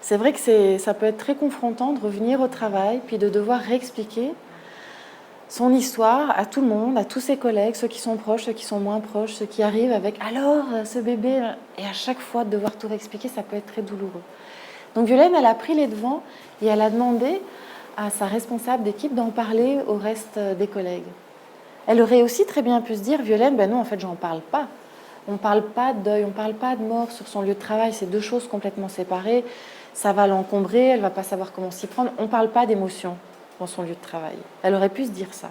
C'est vrai que ça peut être très confrontant de revenir au travail puis de devoir réexpliquer. son histoire à tout le monde, à tous ses collègues, ceux qui sont proches, ceux qui sont moins proches, ceux qui arrivent avec « alors, ce bébé », et à chaque fois de devoir tout réexpliquer, ça peut être très douloureux. Donc Violaine, elle a pris les devants et elle a demandé à sa responsable d'équipe d'en parler au reste des collègues. Elle aurait aussi très bien pu se dire « Violaine, ben non, en fait, j'en parle pas. On ne parle pas de deuil, on ne parle pas de mort sur son lieu de travail, c'est deux choses complètement séparées. Ça va l'encombrer, elle ne va pas savoir comment s'y prendre. On ne parle pas d'émotions dans son lieu de travail. » Elle aurait pu se dire ça.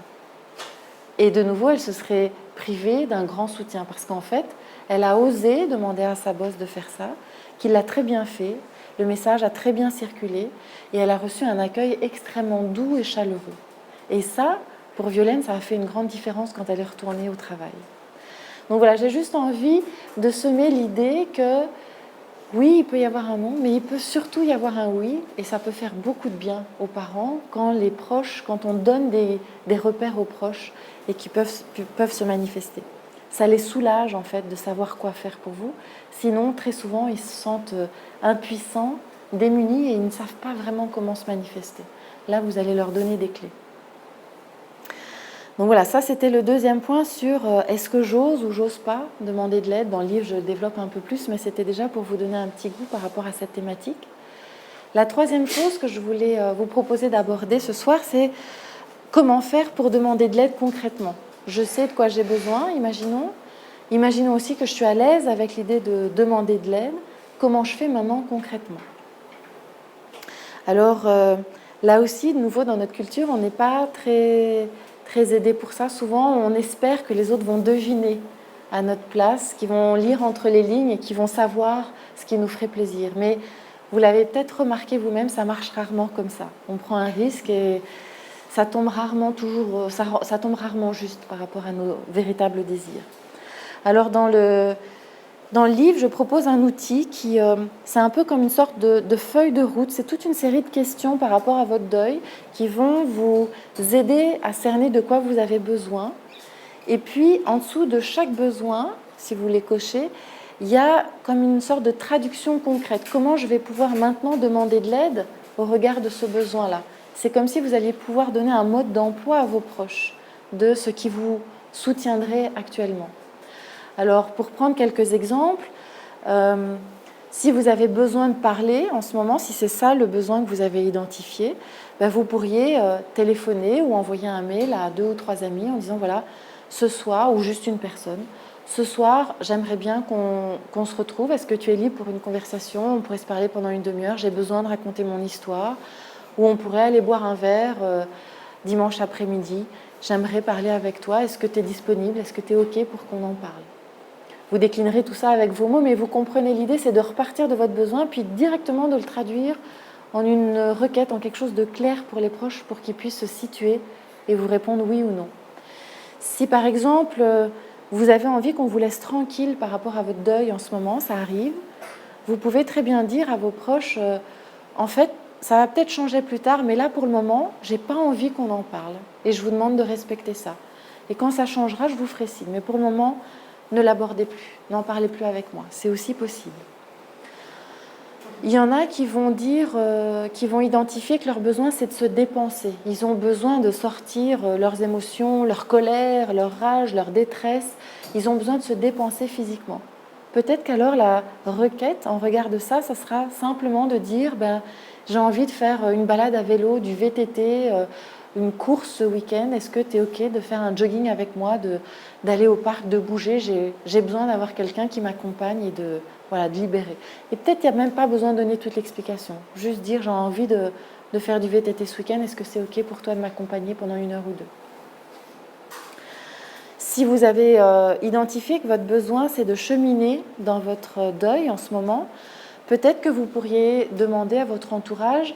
Et de nouveau, elle se serait privée d'un grand soutien parce qu'en fait, elle a osé demander à sa boss de faire ça, qu'il l'a très bien fait, le message a très bien circulé et elle a reçu un accueil extrêmement doux et chaleureux. Et ça, pour Violaine, ça a fait une grande différence quand elle est retournée au travail. Donc voilà, j'ai juste envie de semer l'idée que oui, il peut y avoir un non, mais il peut surtout y avoir un oui, et ça peut faire beaucoup de bien aux parents quand les proches, quand on donne des repères aux proches et qui peuvent se manifester. Ça les soulage en fait de savoir quoi faire pour vous. Sinon, très souvent, ils se sentent impuissants, démunis et ils ne savent pas vraiment comment se manifester. Là, vous allez leur donner des clés. Donc voilà, ça c'était le deuxième point sur est-ce que j'ose ou j'ose pas demander de l'aide. Dans le livre, je le développe un peu plus, mais c'était déjà pour vous donner un petit goût par rapport à cette thématique. La troisième chose que je voulais vous proposer d'aborder ce soir, c'est comment faire pour demander de l'aide concrètement. Je sais de quoi j'ai besoin, imaginons. Imaginons aussi que je suis à l'aise avec l'idée de demander de l'aide. Comment je fais maintenant concrètement? Alors là aussi, de nouveau, dans notre culture, on n'est pas très aidé pour ça. Souvent, on espère que les autres vont deviner à notre place, qu'ils vont lire entre les lignes et qu'ils vont savoir ce qui nous ferait plaisir. Mais vous l'avez peut-être remarqué vous-même, ça marche rarement comme ça. On prend un risque et ça tombe rarement juste par rapport à nos véritables désirs. Alors dans le livre, je propose un outil qui, c'est un peu comme une sorte de feuille de route. C'est toute une série de questions par rapport à votre deuil qui vont vous aider à cerner de quoi vous avez besoin. Et puis, en dessous de chaque besoin, si vous les cochez, il y a comme une sorte de traduction concrète. Comment je vais pouvoir maintenant demander de l'aide au regard de ce besoin-là? C'est comme si vous alliez pouvoir donner un mode d'emploi à vos proches de ce qui vous soutiendrait actuellement. Alors, pour prendre quelques exemples, si vous avez besoin de parler en ce moment, si c'est ça le besoin que vous avez identifié, ben vous pourriez téléphoner ou envoyer un mail à 2 ou 3 amis en disant voilà, ce soir, ou juste une personne, ce soir, j'aimerais bien qu'on se retrouve. Est-ce que tu es libre pour une conversation? On pourrait se parler pendant une demi-heure. J'ai besoin de raconter mon histoire. Ou on pourrait aller boire un verre dimanche après-midi. J'aimerais parler avec toi. Est-ce que tu es disponible? Est-ce que tu es OK pour qu'on en parle? Vous déclinerez tout ça avec vos mots, mais vous comprenez l'idée, c'est de repartir de votre besoin, puis directement de le traduire en une requête, en quelque chose de clair pour les proches, pour qu'ils puissent se situer et vous répondre oui ou non. Si par exemple, vous avez envie qu'on vous laisse tranquille par rapport à votre deuil en ce moment, ça arrive, vous pouvez très bien dire à vos proches, en fait, ça va peut-être changer plus tard, mais là, pour le moment, j'ai pas envie qu'on en parle. Et je vous demande de respecter ça. Et quand ça changera, je vous ferai signe. Mais pour le moment, ne l'abordez plus, n'en parlez plus avec moi. C'est aussi possible. Il y en a qui vont dire, qui vont identifier que leur besoin, c'est de se dépenser. Ils ont besoin de sortir leurs émotions, leur colère, leur rage, leur détresse. Ils ont besoin de se dépenser physiquement. Peut-être qu'alors la requête, en regard de ça, ça sera simplement de dire j'ai envie de faire une balade à vélo, du VTT, une course ce week-end. Est-ce que tu es OK de faire un jogging avec moi, d'aller au parc, de bouger? J'ai besoin d'avoir quelqu'un qui m'accompagne et de libérer. Et peut-être qu'il n'y a même pas besoin de donner toute l'explication. Juste dire j'ai envie de faire du VTT ce week-end. Est-ce que c'est OK pour toi de m'accompagner pendant 1 heure ou 2? Si vous avez identifié que votre besoin, c'est de cheminer dans votre deuil en ce moment, peut-être que vous pourriez demander à votre entourage,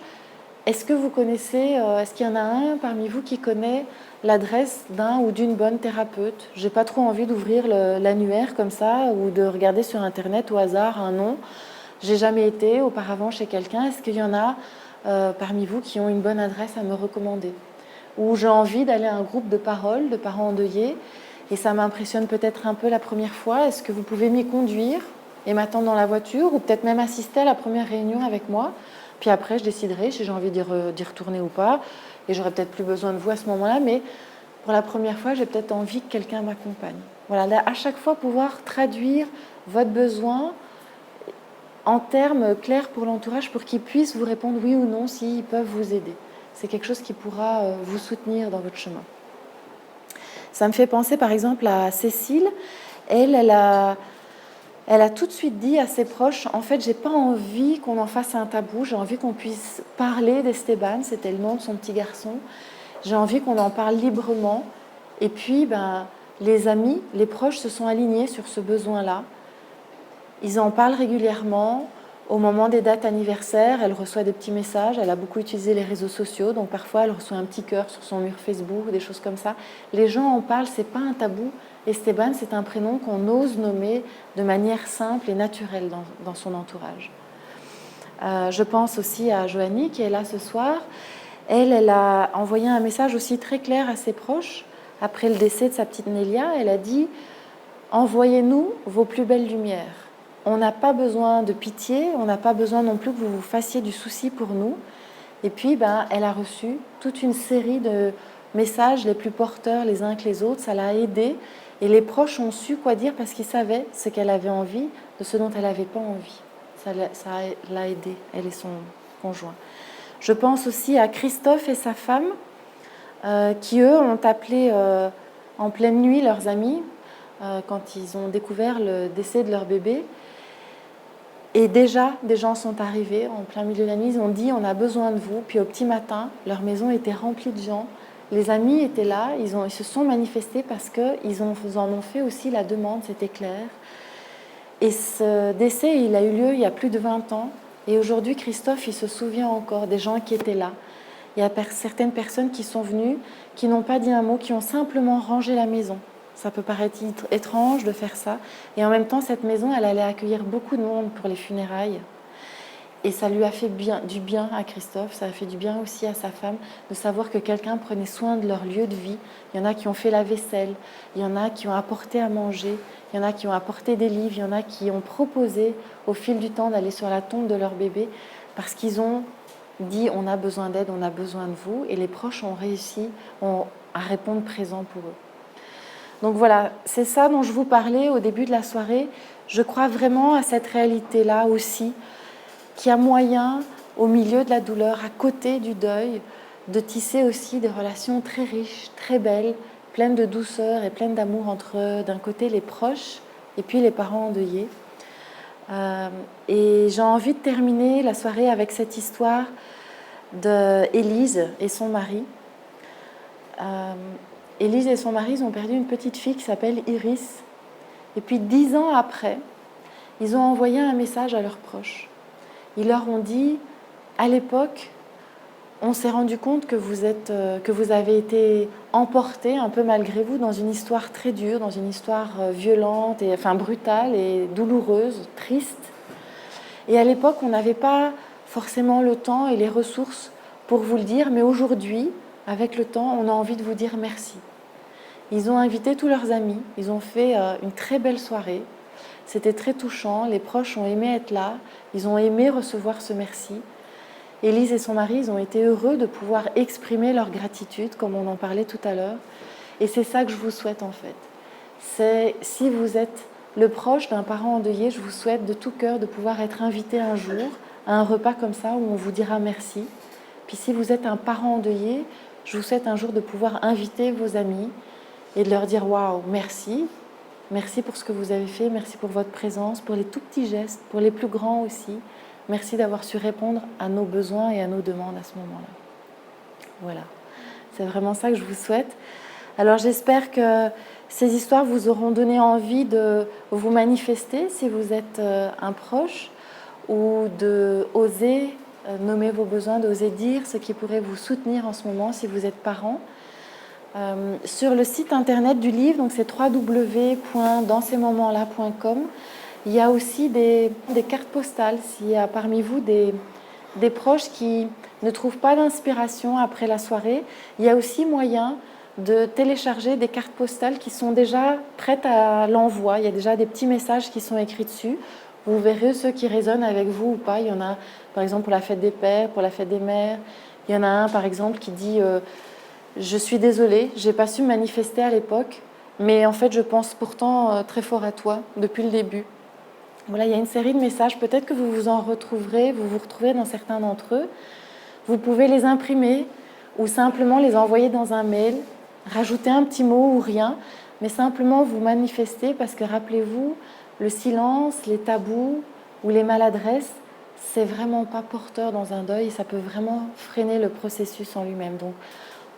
est-ce que vous connaissez, est-ce qu'il y en a un parmi vous qui connaît l'adresse d'un ou d'une bonne thérapeute? Je n'ai pas trop envie d'ouvrir l'annuaire comme ça ou de regarder sur Internet au hasard un nom. Je n'ai jamais été auparavant chez quelqu'un. Est-ce qu'il y en a parmi vous qui ont une bonne adresse à me recommander? Ou j'ai envie d'aller à un groupe de parole de parents endeuillés et ça m'impressionne peut-être un peu la première fois. Est-ce que vous pouvez m'y conduire et m'attendre dans la voiture ou peut-être même assister à la première réunion avec moi? Puis après, je déciderai si j'ai envie d'y retourner ou pas. Et j'aurai peut-être plus besoin de vous à ce moment-là. Mais pour la première fois, j'ai peut-être envie que quelqu'un m'accompagne. Voilà, là, à chaque fois, pouvoir traduire votre besoin en termes clairs pour l'entourage pour qu'ils puissent vous répondre oui ou non s'ils peuvent vous aider. C'est quelque chose qui pourra vous soutenir dans votre chemin. Ça me fait penser par exemple à Cécile. Elle a tout de suite dit à ses proches, en fait, j'ai pas envie qu'on en fasse un tabou, j'ai envie qu'on puisse parler d'Esteban, c'était le nom de son petit garçon. J'ai envie qu'on en parle librement. Et puis, les amis, les proches se sont alignés sur ce besoin-là. Ils en parlent régulièrement. Au moment des dates anniversaires, elle reçoit des petits messages. Elle a beaucoup utilisé les réseaux sociaux, donc parfois elle reçoit un petit cœur sur son mur Facebook, des choses comme ça. Les gens en parlent, c'est pas un tabou. Esteban, c'est un prénom qu'on ose nommer de manière simple et naturelle dans son entourage. Je pense aussi à Joanie qui est là ce soir. Elle a envoyé un message aussi très clair à ses proches. Après le décès de sa petite Nélia, elle a dit « Envoyez-nous vos plus belles lumières. On n'a pas besoin de pitié, on n'a pas besoin non plus que vous vous fassiez du souci pour nous. » Et puis, elle a reçu toute une série de messages les plus porteurs les uns que les autres. Ça l'a aidée. Et les proches ont su quoi dire parce qu'ils savaient ce qu'elle avait envie de ce dont elle n'avait pas envie. Ça l'a aidée, elle et son conjoint. Je pense aussi à Christophe et sa femme qui, eux, ont appelé en pleine nuit leurs amis quand ils ont découvert le décès de leur bébé. Et déjà, des gens sont arrivés en plein milieu de la nuit, ils ont dit « on a besoin de vous ». Puis au petit matin, leur maison était remplie de gens. Les amis étaient là, ils se sont manifestés parce qu'ils en ont fait aussi la demande, c'était clair. Et ce décès, il a eu lieu il y a plus de 20 ans. Et aujourd'hui, Christophe, il se souvient encore des gens qui étaient là. Il y a certaines personnes qui sont venues, qui n'ont pas dit un mot, qui ont simplement rangé la maison. Ça peut paraître étrange de faire ça. Et en même temps, cette maison, elle allait accueillir beaucoup de monde pour les funérailles. Et ça lui a fait du bien à Christophe, ça a fait du bien aussi à sa femme de savoir que quelqu'un prenait soin de leur lieu de vie. Il y en a qui ont fait la vaisselle, il y en a qui ont apporté à manger, il y en a qui ont apporté des livres, il y en a qui ont proposé au fil du temps d'aller sur la tombe de leur bébé parce qu'ils ont dit on a besoin d'aide, on a besoin de vous. Et les proches ont réussi à répondre présent pour eux. Donc voilà, c'est ça dont je vous parlais au début de la soirée. Je crois vraiment à cette réalité-là aussi, qu'il y a moyen, au milieu de la douleur, à côté du deuil, de tisser aussi des relations très riches, très belles, pleines de douceur et pleines d'amour entre, d'un côté, les proches et puis les parents endeuillés. Et j'ai envie de terminer la soirée avec cette histoire d'Élise et son mari. Élise et son mari, ils ont perdu une petite fille qui s'appelle Iris. Et puis 10 ans après, ils ont envoyé un message à leurs proches. Ils leur ont dit, à l'époque, on s'est rendu compte que vous avez été emportés un peu malgré vous dans une histoire très dure, dans une histoire violente, brutale et douloureuse, triste. Et à l'époque, on n'avait pas forcément le temps et les ressources pour vous le dire, mais aujourd'hui, avec le temps, on a envie de vous dire merci. Ils ont invité tous leurs amis, ils ont fait une très belle soirée. C'était très touchant, les proches ont aimé être là, ils ont aimé recevoir ce merci. Élise et son mari, ils ont été heureux de pouvoir exprimer leur gratitude, comme on en parlait tout à l'heure. Et c'est ça que je vous souhaite en fait. C'est, si vous êtes le proche d'un parent endeuillé, je vous souhaite de tout cœur de pouvoir être invité un jour à un repas comme ça où on vous dira merci. Puis si vous êtes un parent endeuillé, je vous souhaite un jour de pouvoir inviter vos amis et de leur dire « Waouh, merci ». Merci pour ce que vous avez fait, merci pour votre présence, pour les tout petits gestes, pour les plus grands aussi. Merci d'avoir su répondre à nos besoins et à nos demandes à ce moment-là. Voilà, c'est vraiment ça que je vous souhaite. Alors j'espère que ces histoires vous auront donné envie de vous manifester si vous êtes un proche ou d'oser nommer vos besoins, d'oser dire ce qui pourrait vous soutenir en ce moment si vous êtes parent. Sur le site internet du livre, donc c'est www.danscesmomentsla.com, il y a aussi des cartes postales. S'il y a parmi vous des proches qui ne trouvent pas d'inspiration après la soirée, il y a aussi moyen de télécharger des cartes postales qui sont déjà prêtes à l'envoi. Il y a déjà des petits messages qui sont écrits dessus. Vous verrez ceux qui résonnent avec vous ou pas. Il y en a par exemple pour la fête des pères, pour la fête des mères. Il y en a un par exemple qui dit Je suis désolée, je n'ai pas su me manifester à l'époque, mais en fait, je pense pourtant très fort à toi depuis le début. Voilà, il y a une série de messages, peut-être que vous vous retrouverez dans certains d'entre eux. Vous pouvez les imprimer ou simplement les envoyer dans un mail, rajouter un petit mot ou rien, mais simplement vous manifester parce que rappelez-vous, le silence, les tabous ou les maladresses, c'est vraiment pas porteur dans un deuil et ça peut vraiment freiner le processus en lui-même. Donc,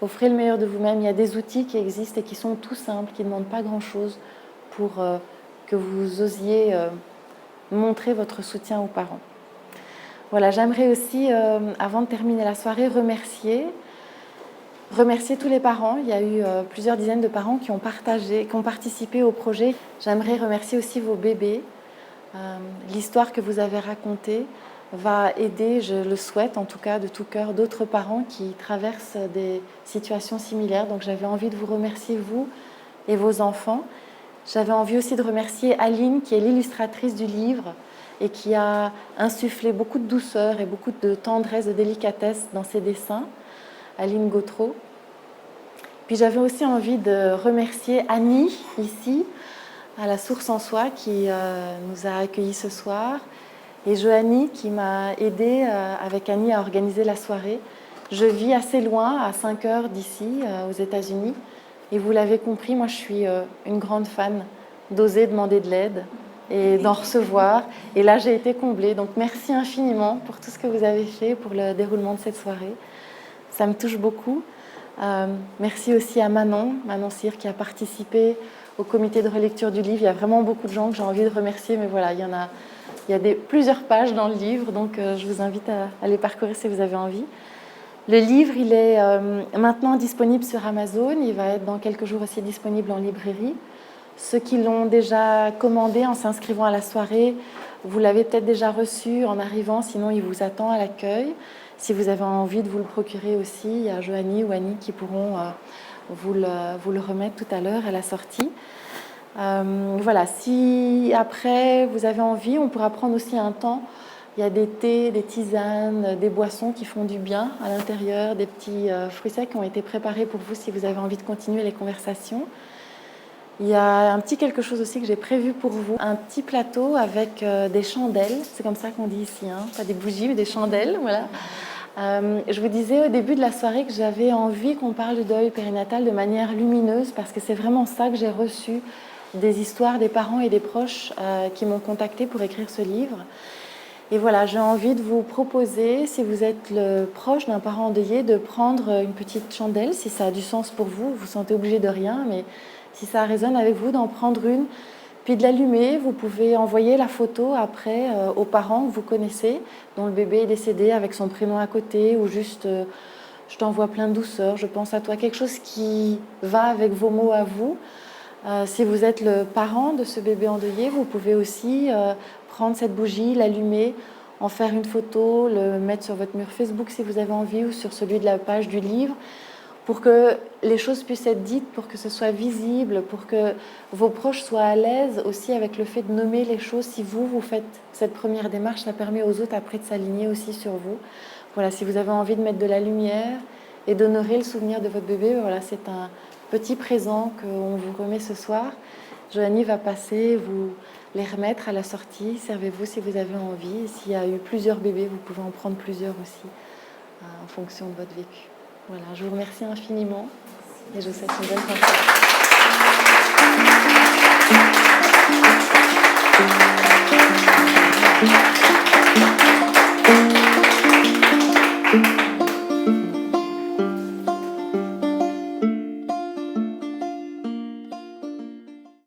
offrez le meilleur de vous-même. Il y a des outils qui existent et qui sont tout simples, qui ne demandent pas grand-chose pour que vous osiez montrer votre soutien aux parents. Voilà, j'aimerais aussi, avant de terminer la soirée, remercier tous les parents. Il y a eu plusieurs dizaines de parents qui ont participé au projet. J'aimerais remercier aussi vos bébés. L'histoire que vous avez racontée va aider, je le souhaite en tout cas de tout cœur, d'autres parents qui traversent des situations similaires. Donc j'avais envie de vous remercier, vous et vos enfants. J'avais envie aussi de remercier Aline, qui est l'illustratrice du livre et qui a insufflé beaucoup de douceur et beaucoup de tendresse, de délicatesse dans ses dessins. Aline Gautreau. Puis j'avais aussi envie de remercier Annie, ici, à la Source en Soi, qui nous a accueillis ce soir, et Joanie, qui m'a aidée avec Annie à organiser la soirée. Je vis assez loin, à 5 heures d'ici, aux États-Unis, et vous l'avez compris, moi je suis une grande fan d'oser demander de l'aide et d'en recevoir. Et là, j'ai été comblée. Donc merci infiniment pour tout ce que vous avez fait pour le déroulement de cette soirée. Ça me touche beaucoup. Merci aussi à Manon Cyr, qui a participé au comité de relecture du livre. Il y a vraiment beaucoup de gens que j'ai envie de remercier, mais voilà, il y a plusieurs pages dans le livre, donc je vous invite à les parcourir si vous avez envie. Le livre, il est maintenant disponible sur Amazon. Il va être dans quelques jours aussi disponible en librairie. Ceux qui l'ont déjà commandé en s'inscrivant à la soirée, vous l'avez peut-être déjà reçu en arrivant, sinon il vous attend à l'accueil. Si vous avez envie de vous le procurer aussi, il y a Joanie ou Annie qui pourront vous le remettre tout à l'heure à la sortie. Voilà, si après vous avez envie, on pourra prendre aussi un temps. Il y a des thés, des tisanes, des boissons qui font du bien à l'intérieur, des petits fruits secs qui ont été préparés pour vous si vous avez envie de continuer les conversations. Il y a un petit quelque chose aussi que j'ai prévu pour vous, un petit plateau avec des chandelles, c'est comme ça qu'on dit ici, hein, pas des bougies mais des chandelles, voilà. Je vous disais au début de la soirée que j'avais envie qu'on parle du deuil périnatal de manière lumineuse parce que c'est vraiment ça que j'ai reçu des histoires des parents et des proches qui m'ont contacté pour écrire ce livre. Et voilà, j'ai envie de vous proposer, si vous êtes le proche d'un parent endeuillé, de prendre une petite chandelle, si ça a du sens pour vous, vous vous sentez obligé de rien, mais si ça résonne avec vous, d'en prendre une, puis de l'allumer. Vous pouvez envoyer la photo après aux parents que vous connaissez, dont le bébé est décédé avec son prénom à côté, ou juste je t'envoie plein de douceur, je pense à toi, quelque chose qui va avec vos mots à vous. Si vous êtes le parent de ce bébé endeuillé, vous pouvez aussi prendre cette bougie, l'allumer, en faire une photo, le mettre sur votre mur Facebook si vous avez envie, ou sur celui de la page du livre, pour que les choses puissent être dites, pour que ce soit visible, pour que vos proches soient à l'aise aussi avec le fait de nommer les choses. Si vous faites cette première démarche, ça permet aux autres après de s'aligner aussi sur vous. Voilà, si vous avez envie de mettre de la lumière et d'honorer le souvenir de votre bébé, voilà, c'est un petit présent qu'on vous remet ce soir. Joanie va passer, vous les remettre à la sortie. Servez-vous si vous avez envie. S'il y a eu plusieurs bébés, vous pouvez en prendre plusieurs aussi, en fonction de votre vécu. Voilà, je vous remercie infiniment et je vous souhaite une bonne soirée.